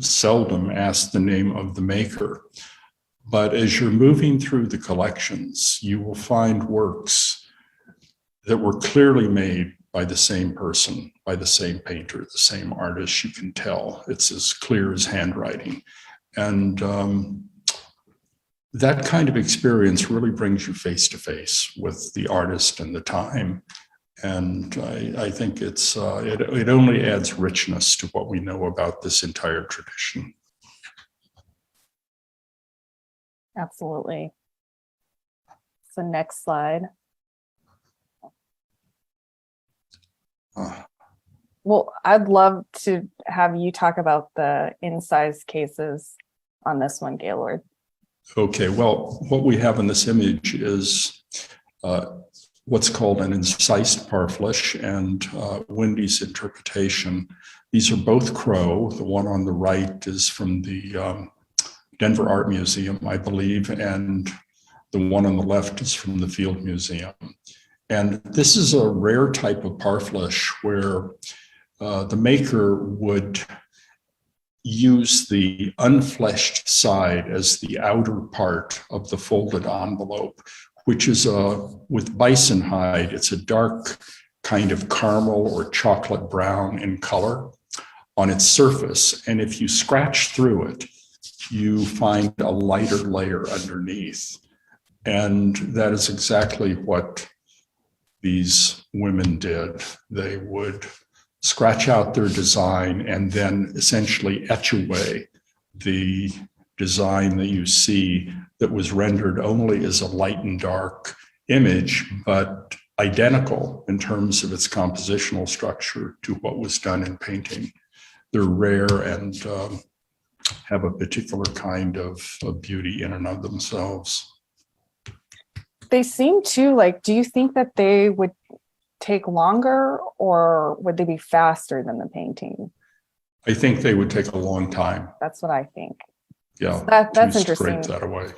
seldom asked the name of the maker. But as you're moving through the collections, you will find works that were clearly made by the same person, by the same painter, the same artist. You can tell it's as clear as handwriting. And that kind of experience really brings you face to face with the artist and the time. And I think it only adds richness to what we know about this entire tradition. Absolutely. So next slide. Well, I'd love to have you talk about the incised cases on this one, Gaylord. Okay, well, what we have in this image is what's called an incised parfleche, and Wendy's interpretation. These are both Crow. The one on the right is from the Denver Art Museum, I believe, and the one on the left is from the Field Museum. And this is a rare type of parfleche where the maker would use the unfleshed side as the outer part of the folded envelope, which is with bison hide. It's a dark kind of caramel or chocolate brown in color on its surface. And if you scratch through it, you find a lighter layer underneath. And that is exactly what these women did. They would scratch out their design and then essentially etch away the design that you see that was rendered only as a light and dark image, but identical in terms of its compositional structure to what was done in painting. They're rare and have a particular kind of beauty in and of themselves. They seem to, like, do you think that they would take longer or would they be faster than the painting? I think they would take a long time. That's what I think. Yeah, that's interesting. Scrape that away.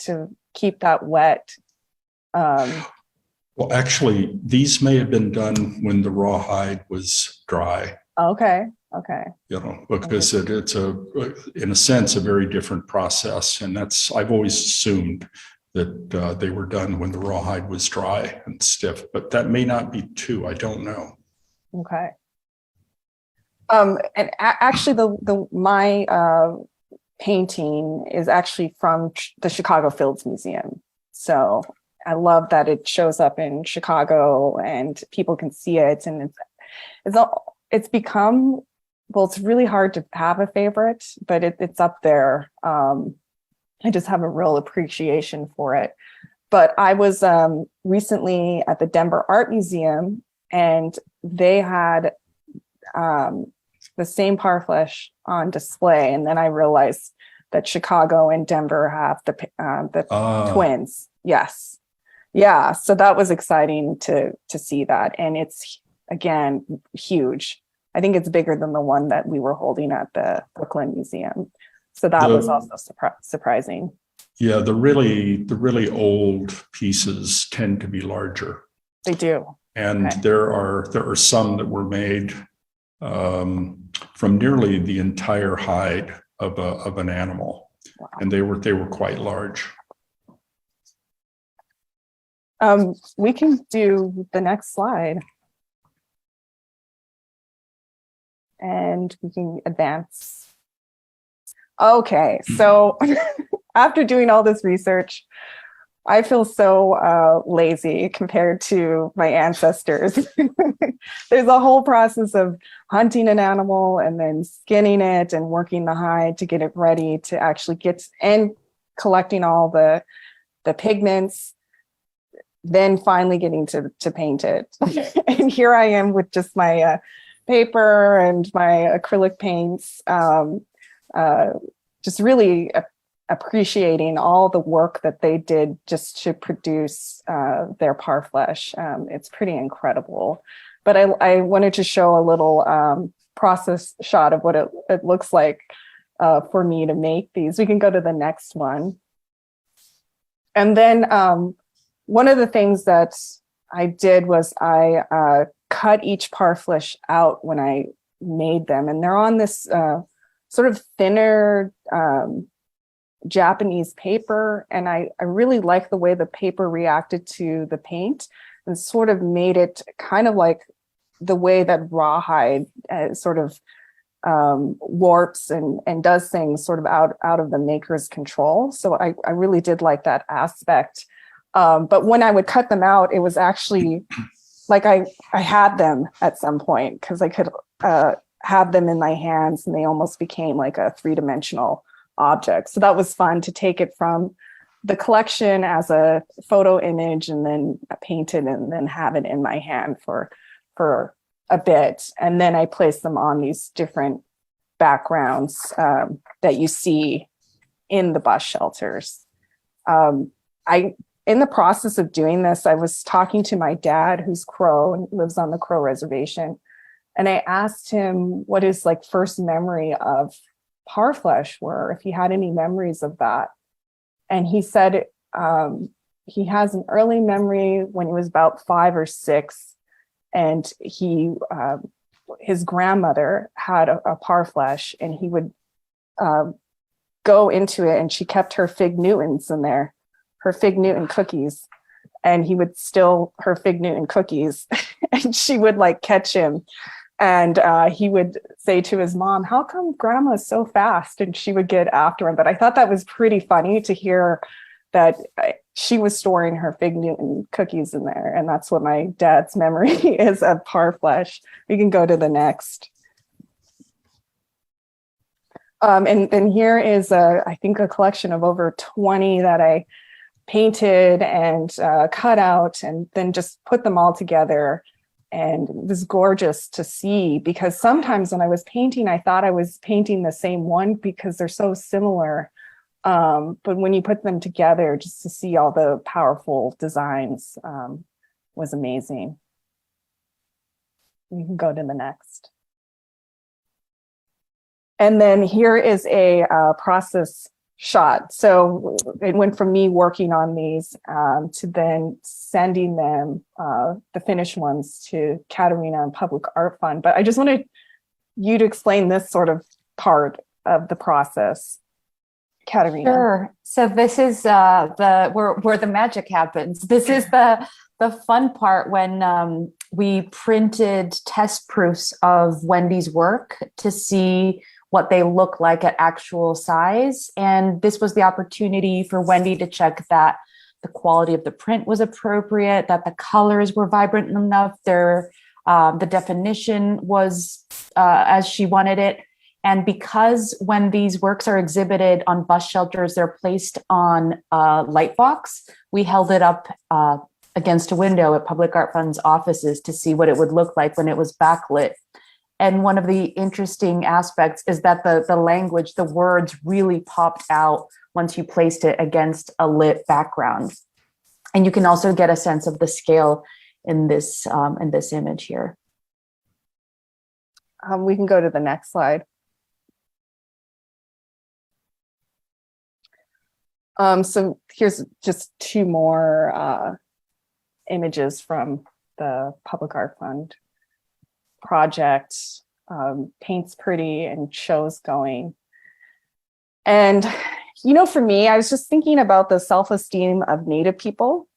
To keep that wet. Well, actually, these may have been done when the raw hide was dry. Okay. You know, because it's in a sense, a very different process. And I've always assumed that they were done when the rawhide was dry and stiff, but that may not be true. I don't know. Okay. And actually, my painting is actually from the Chicago Fields Museum. So I love that it shows up in Chicago and people can see it, and it's become, well, it's really hard to have a favorite, but it's up there. I just have a real appreciation for it. But I was recently at the Denver Art Museum, and they had the same parfleche on display. And then I realized that Chicago and Denver have the twins. Yes. Yeah. So that was exciting to see that. And it's, again, huge. I think it's bigger than the one that we were holding at the Brooklyn Museum. So that was also surprising. Yeah, the really old pieces tend to be larger. They do. And okay. There are some that were made from nearly the entire hide of an animal. Wow. And they were quite large. We can do the next slide. And we can advance. Okay, so after doing all this research, I feel so lazy compared to my ancestors. There's a whole process of hunting an animal and then skinning it and working the hide to get it ready to actually get, and collecting all the pigments, then finally getting to paint it. And here I am with just my paper and my acrylic paints, just really appreciating all the work that they did just to produce their parfleche. It's pretty incredible. But I wanted to show a little process shot of what it looks like for me to make these. We can go to the next one. And then one of the things that I did was I cut each parfleche out when I made them. And they're on this sort of thinner Japanese paper. And I really like the way the paper reacted to the paint and sort of made it kind of like the way that rawhide sort of warps and does things sort of out of the maker's control. So I really did like that aspect. But when I would cut them out, it was actually like I had them at some point because I could have them in my hands and they almost became like a three-dimensional object. So that was fun to take it from the collection as a photo image and then paint it and then have it in my hand for a bit. And then I placed them on these different backgrounds that you see in the bus shelters. In the process of doing this, I was talking to my dad, who's Crow and lives on the Crow Reservation. And I asked him what his like first memory of parfleche were, if he had any memories of that. And he said he has an early memory when he was about 5 or 6. And his grandmother had a parfleche and he would go into it and she kept her Fig Newtons in there, her Fig Newton cookies. And he would steal her Fig Newton cookies and she would like catch him. And he would say to his mom, "How come grandma is so fast?" And she would get after him. But I thought that was pretty funny to hear that she was storing her Fig Newton cookies in there. And that's what my dad's memory is of parfleche. We can go to the next. And here is, I think, a collection of over 20 that I painted and cut out and then just put them all together. And it was gorgeous to see because sometimes when I was painting, I thought I was painting the same one because they're so similar. But when you put them together, just to see all the powerful designs was amazing. You can go to the next. And then here is a process shot. So it went from me working on these to then sending them, the finished ones, to Katerina and Public Art Fund. But I just wanted you to explain this sort of part of the process, Katerina. Sure. So this is where the magic happens. This is the fun part when we printed test proofs of Wendy's work to see what they look like at actual size. And this was the opportunity for Wendy to check that the quality of the print was appropriate, that the colors were vibrant enough, the definition was as she wanted it. And because when these works are exhibited on bus shelters, they're placed on a light box, we held it up against a window at Public Art Fund's offices to see what it would look like when it was backlit. And one of the interesting aspects is that the language, the words really popped out once you placed it against a lit background. And you can also get a sense of the scale in this image here. We can go to the next slide. So here's just 2 more images from the Public Art Fund project. Paints pretty and shows going. And, for me, I was just thinking about the self-esteem of Native people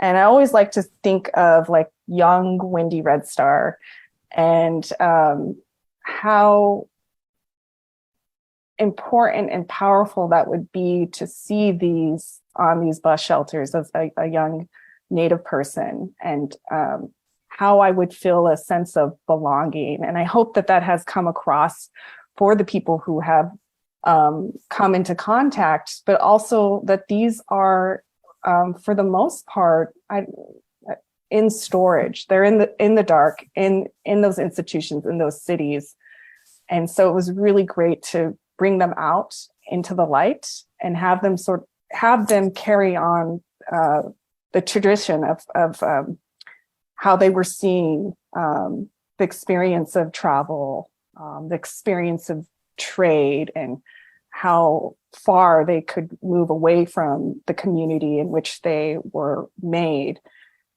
And I always like to think of like young Wendy Red Star and how important and powerful that would be to see these on these bus shelters as a young Native person, and how I would feel a sense of belonging. And I hope that that has come across for the people who have come into contact, but also that these are, for the most part, in storage. They're in the dark, in those institutions, in those cities. And so it was really great to bring them out into the light and have them carry on the tradition of how they were seeing the experience of travel, the experience of trade, and how far they could move away from the community in which they were made.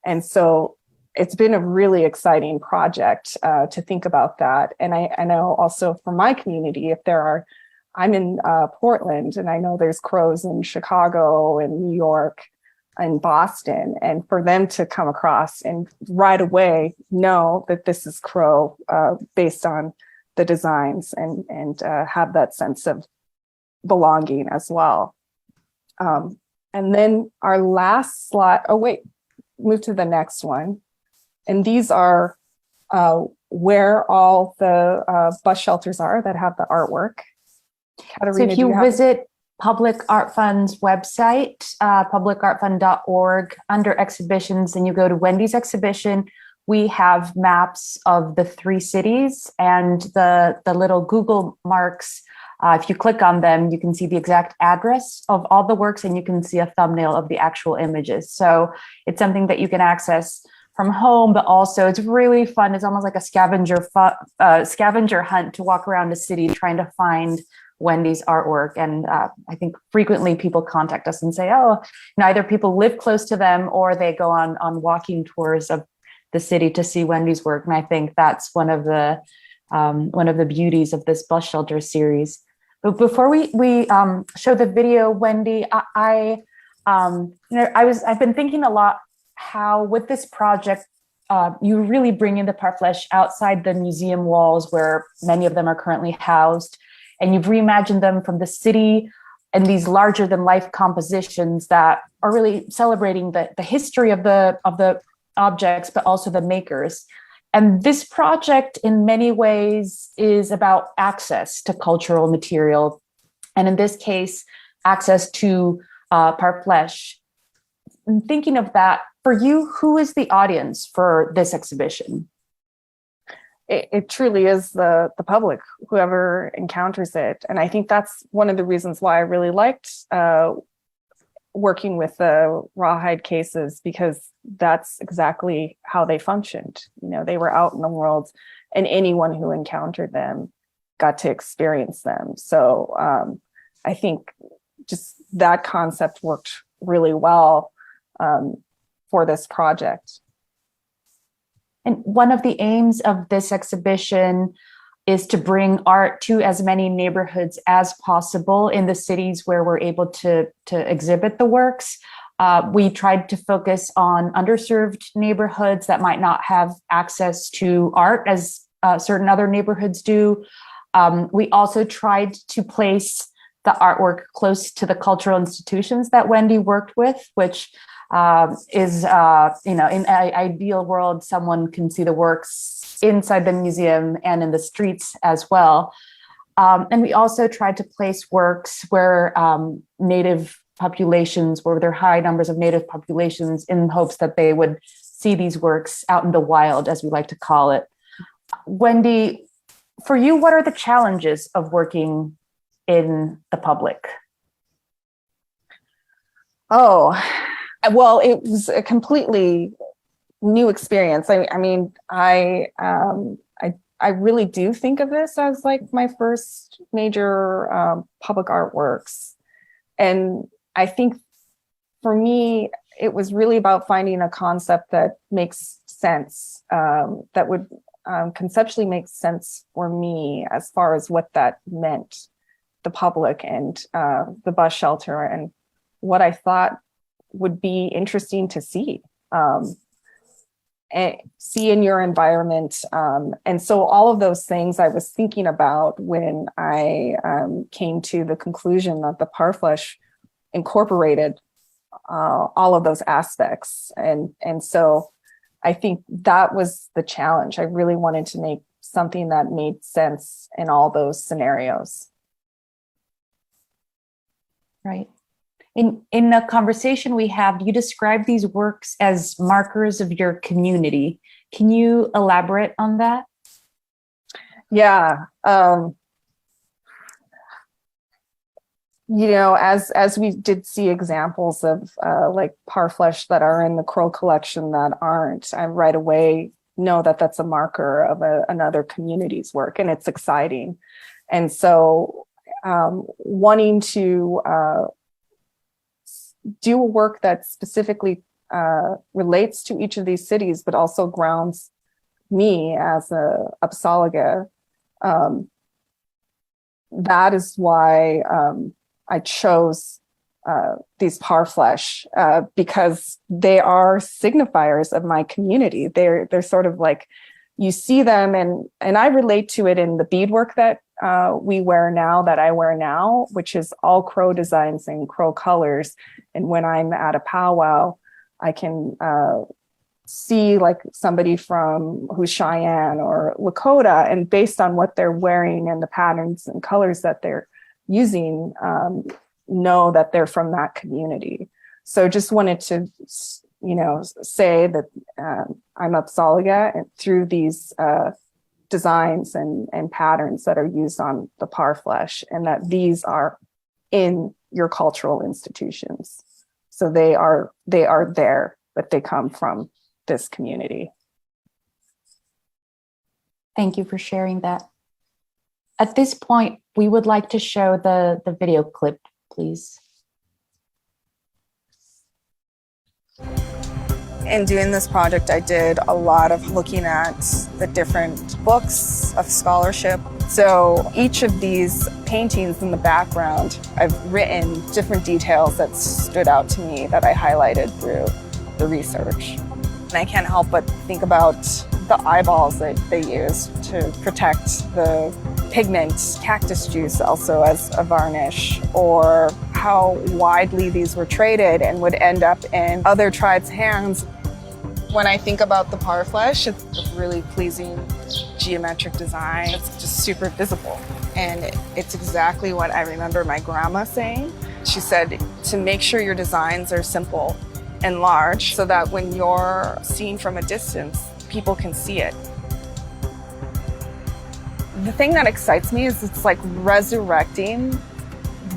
And so it's been a really exciting project to think about that. And I know also for my community, I'm in Portland, and I know there's crows in Chicago and New York and Boston, and for them to come across and right away know that this is crow based on the designs, and have that sense of belonging as well. And then our last slide, move to the next one. And these are where all the bus shelters are that have the artwork. Katerina, so if you visit Public Art Fund's website, publicartfund.org, under exhibitions, and you go to Wendy's exhibition, we have maps of the 3 cities, and the little Google marks. If you click on them, you can see the exact address of all the works, and you can see a thumbnail of the actual images. So it's something that you can access from home, but also it's really fun. It's almost like a scavenger hunt to walk around the city trying to find Wendy's artwork. And I think frequently people contact us and say, either people live close to them or they go on walking tours of the city to see Wendy's work. And I think that's one of the beauties of this bus shelter series. But before we show the video, Wendy, I've been thinking a lot how with this project, you really bring in the parfleche outside the museum walls where many of them are currently housed, and you've reimagined them from the city and these larger than life compositions that are really celebrating the history of the objects, but also the makers. And this project in many ways is about access to cultural material. And in this case, access to parfleche. Thinking of that, for you, who is the audience for this exhibition? It truly is the public, whoever encounters it. And I think that's one of the reasons why I really liked working with the rawhide cases, because that's exactly how they functioned. They were out in the world, and anyone who encountered them got to experience them. So I think just that concept worked really well for this project. And one of the aims of this exhibition is to bring art to as many neighborhoods as possible in the cities where we're able to exhibit the works. We tried to focus on underserved neighborhoods that might not have access to art as certain other neighborhoods do. We also tried to place the artwork close to the cultural institutions that Wendy worked with, which is, in an ideal world, someone can see the works inside the museum and in the streets as well. And we also tried to place works where Native populations, where there are high numbers of Native populations, in hopes that they would see these works out in the wild, as we like to call it. Wendy, for you, what are the challenges of working in the public? Oh, well, it was a completely new experience. I really do think of this as like my first major public artworks. And I think for me, it was really about finding a concept that makes sense, that would conceptually make sense for me as far as what that meant, the public and the bus shelter, and what I thought would be interesting to see see in your environment. And so all of those things I was thinking about when I came to the conclusion that the Parfleche incorporated all of those aspects. And so I think that was the challenge. I really wanted to make something that made sense in all those scenarios. Right. In the conversation we have, you describe these works as markers of your community. Can you elaborate on that? Yeah. You know, as we did see examples of like Parfleche that are in the Crow collection that aren't, I right away know that that's a marker of another community's work, and it's exciting. And so wanting to do a work that specifically relates to each of these cities, but also grounds me as a Apsáalooke, that is why I chose these Parfleche, because they are signifiers of my community. They're sort of like, you see them, and I relate to it in the beadwork that we wear now, that I wear now, which is all Crow designs and Crow colors. And when I'm at a powwow, I can see like somebody from who's Cheyenne or Lakota, and based on what they're wearing and the patterns and colors that they're using, know that they're from that community. So just wanted to, you know, say that I'm Apsáalooke, and through these designs and patterns that are used on the Parfleche, and that these are in your cultural institutions. So they are there, but they come from this community. Thank you for sharing that. At this point, we would like to show the video clip, please. In doing this project, I did a lot of looking at the different books of scholarship. So each of these paintings in the background, I've written different details that stood out to me that I highlighted through the research. And I can't help but think about the eyeballs that they use to protect the pigment, cactus juice also as a varnish, or how widely these were traded and would end up in other tribes' hands. When I think about the Parfleche, it's a really pleasing geometric design. It's just super visible. And it's exactly what I remember my grandma saying. She said to make sure your designs are simple and large so that when you're seen from a distance, people can see it. The thing that excites me is it's like resurrecting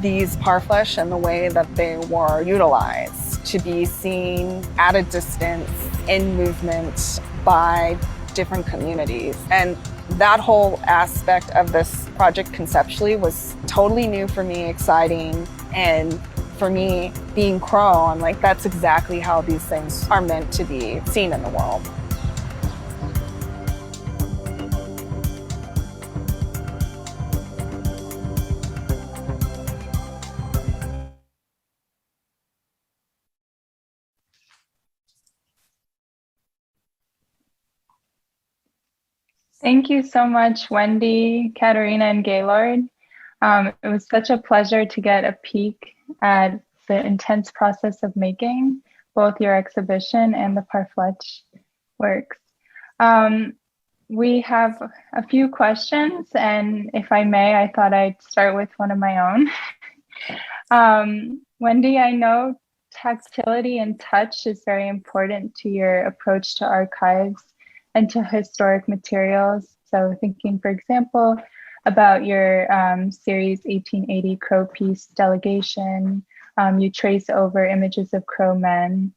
these Parfleche and the way that they were utilized to be seen at a distance in movement by different communities. And that whole aspect of this project conceptually was totally new for me, exciting. And for me, being Crow, I'm like, that's exactly how these things are meant to be seen in the world. Thank you so much, Wendy, Katerina, and Gaylord. It was such a pleasure to get a peek at the intense process of making both your exhibition and the Parfleche works. We have a few questions, and if I may, I thought I'd start with one of my own. Wendy, I know tactility and touch is very important to your approach to archives and to historic materials. So thinking, for example, about your series 1880 Crow Peace Delegation, you trace over images of Crow men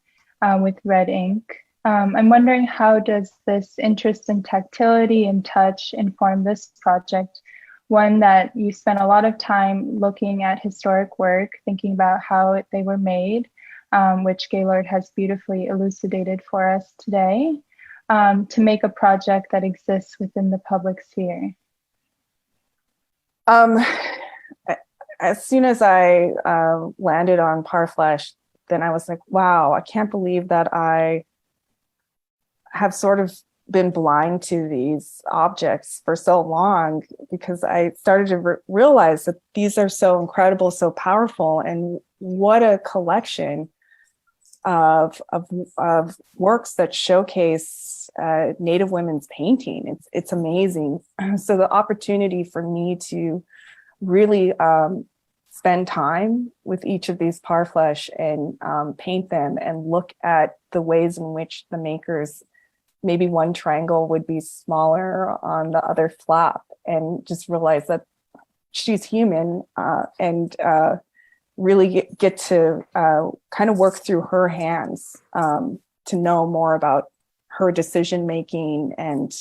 with red ink. I'm wondering, how does this interest in tactility and touch inform this project? One that you spent a lot of time looking at historic work, thinking about how they were made, which Gaylord has beautifully elucidated for us today, to make a project that exists within the public sphere. As soon as I landed on Parfleche, then I was like, wow, I can't believe that I have sort of been blind to these objects for so long, because I started to realize that these are so incredible, so powerful, and what a collection of works that showcase Native women's painting. It's amazing. So the opportunity for me to really spend time with each of these parfleche and paint them and look at the ways in which the makers, maybe one triangle would be smaller on the other flap, and just realize that she's human, and really get to kind of work through her hands to know more about her decision making, and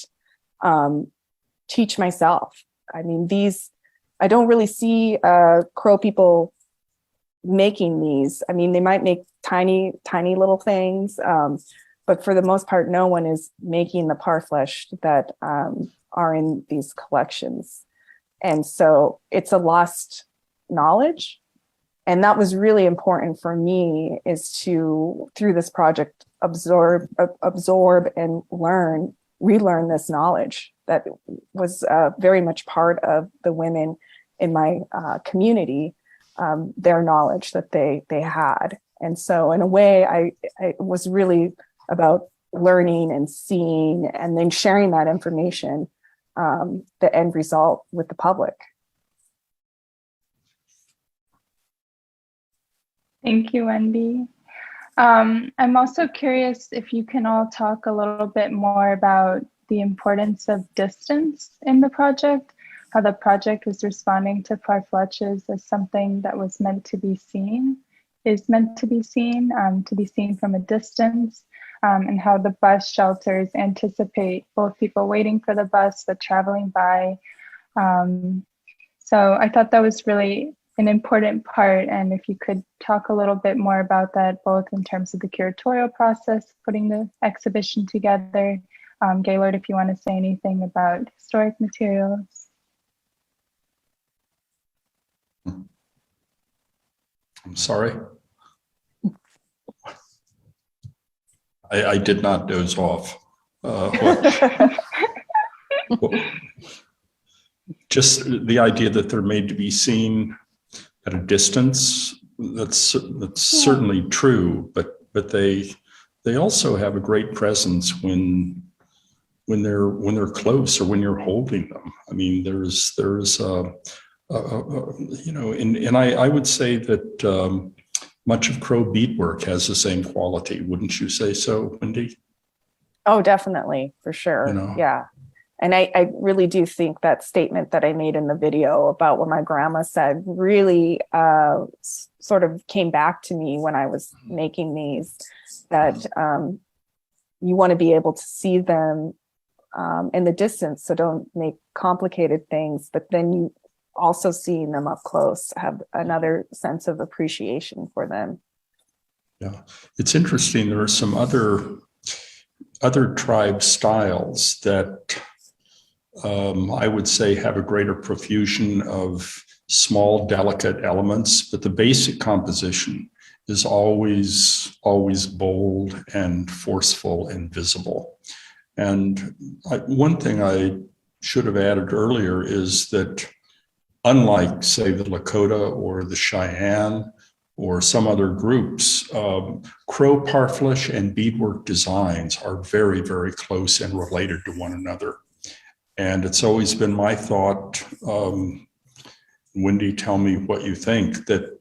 teach myself. I mean, I don't really see Crow people making these. I mean, they might make tiny little things, but for the most part, no one is making the parfleche that are in these collections. And so it's a lost knowledge. And that was really important for me, is to, through this project, absorb and relearn this knowledge that was very much part of the women in my community, their knowledge that they had. And so in a way, I was really about learning and seeing, and then sharing that information, the end result, with the public. Thank you, Wendy. I'm also curious if you can all talk a little bit more about the importance of distance in the project, how the project was responding to parfleches as something that was meant to be seen, is meant to be seen from a distance, and how the bus shelters anticipate both people waiting for the bus but traveling by. So I thought that was really an important part, and if you could talk a little bit more about that, both in terms of the curatorial process, putting the exhibition together. Gaylord, if you want to say anything about historic materials. I'm sorry. I did not doze off. Just the idea that they're made to be seen at a distance, that's certainly true, but they also have a great presence when they're close, or when you're holding them. I mean, there's you know, and I would say that much of Crow beadwork has the same quality. Wouldn't you say so, Wendy? Oh, definitely, for sure. You know? Yeah. And I really do think that statement that I made in the video about what my grandma said really sort of came back to me when I was making these, that you want to be able to see them in the distance, so don't make complicated things, but then you also, seeing them up close, have another sense of appreciation for them. Yeah, it's interesting. There are some other tribe styles that I would say have a greater profusion of small, delicate elements, but the basic composition is always bold and forceful and visible. And one thing I should have added earlier is that, unlike, say, the Lakota or the Cheyenne or some other groups, Crow parfleche and beadwork designs are very, very close and related to one another. And it's always been my thought, Wendy, tell me what you think, that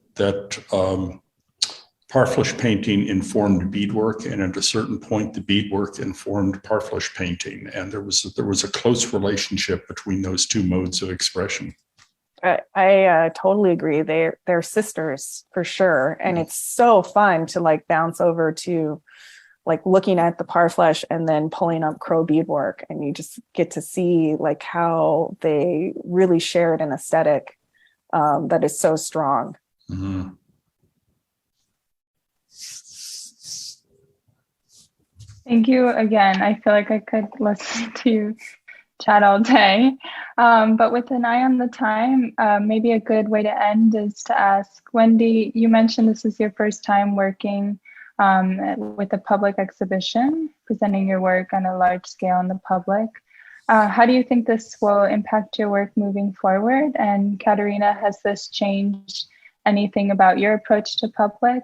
parfleche painting informed beadwork, and at a certain point, the beadwork informed parfleche painting, and there was a close relationship between those two modes of expression. I totally agree. They're sisters for sure, and it's so fun to like bounce over to like looking at the parfleche and then pulling up Crow beadwork, and you just get to see like how they really shared an aesthetic that is so strong. Mm-hmm. Thank you again. I feel like I could listen to you chat all day, but with an eye on the time, maybe a good way to end is to ask Wendy, you mentioned this is your first time working with a public exhibition, presenting your work on a large scale in the public. How do you think this will impact your work moving forward? And Katerina, has this changed anything about your approach to public?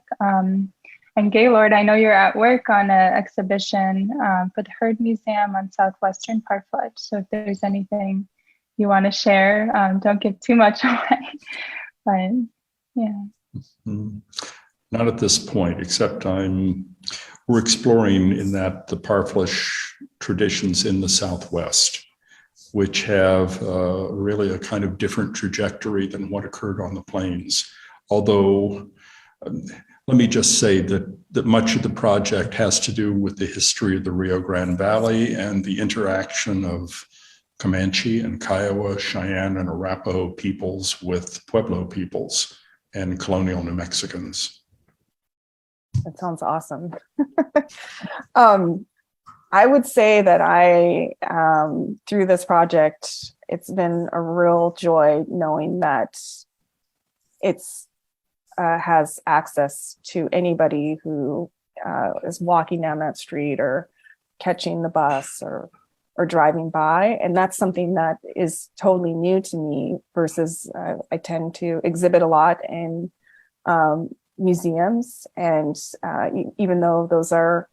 And Gaylord, I know you're at work on an exhibition for the Heard Museum on Southwestern Parkfledge. So if there's anything you want to share, don't give too much away. But yeah. Not at this point, except we're exploring in that the Parkfledge traditions in the Southwest, which have really a kind of different trajectory than what occurred on the plains. Although, let me just say that much of the project has to do with the history of the Rio Grande Valley and the interaction of Comanche and Kiowa, Cheyenne, and Arapaho peoples with Pueblo peoples and colonial New Mexicans. That sounds awesome. I would say that through this project, it's been a real joy knowing that it's has access to anybody who is walking down that street or catching the bus or driving by. And that's something that is totally new to me versus I tend to exhibit a lot in museums. And even though those are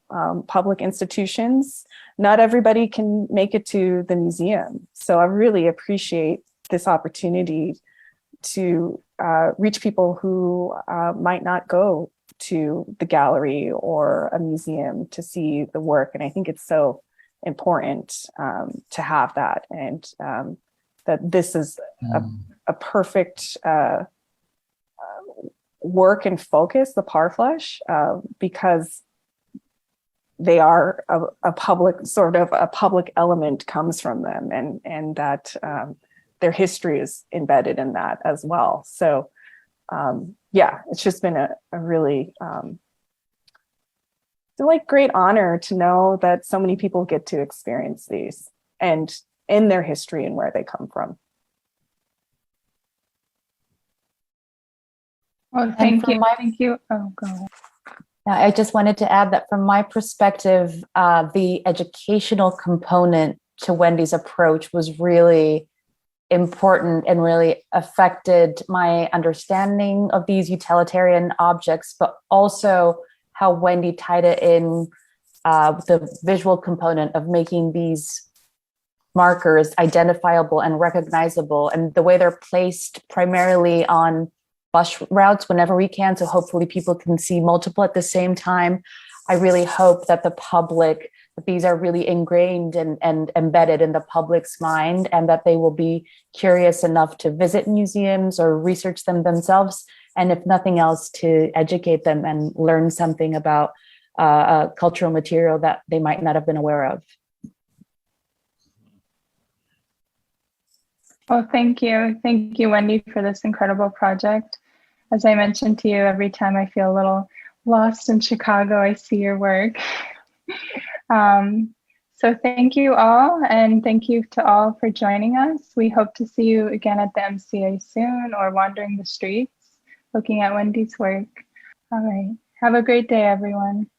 public institutions, not everybody can make it to the museum. So I really appreciate this opportunity to reach people who might not go to the gallery or a museum to see the work. And I think it's so important to have that, and that this is a perfect work and focus, the Parkfledge, because they are a public, sort of a public element comes from them, and that their history is embedded in that as well. So yeah, it's just been a really great honor to know that so many people get to experience these and in their history and where they come from. Well, thank you. Oh, go ahead. I just wanted to add that from my perspective, the educational component to Wendy's approach was really important and really affected my understanding of these utilitarian objects, but also how Wendy tied it in the visual component of making these markers identifiable and recognizable, and the way they're placed primarily on bus routes whenever we can. So hopefully people can see multiple at the same time. I really hope that that these are really ingrained and embedded in the public's mind, and that they will be curious enough to visit museums or research them themselves. And if nothing else, to educate them and learn something about a cultural material that they might not have been aware of. Well, thank you. Thank you, Wendy, for this incredible project. As I mentioned to you, every time I feel a little lost in Chicago, I see your work. So thank you all, and thank you to all for joining us. We hope to see you again at the MCA soon, or wandering the streets, looking at Wendy's work. All right. Have a great day, everyone.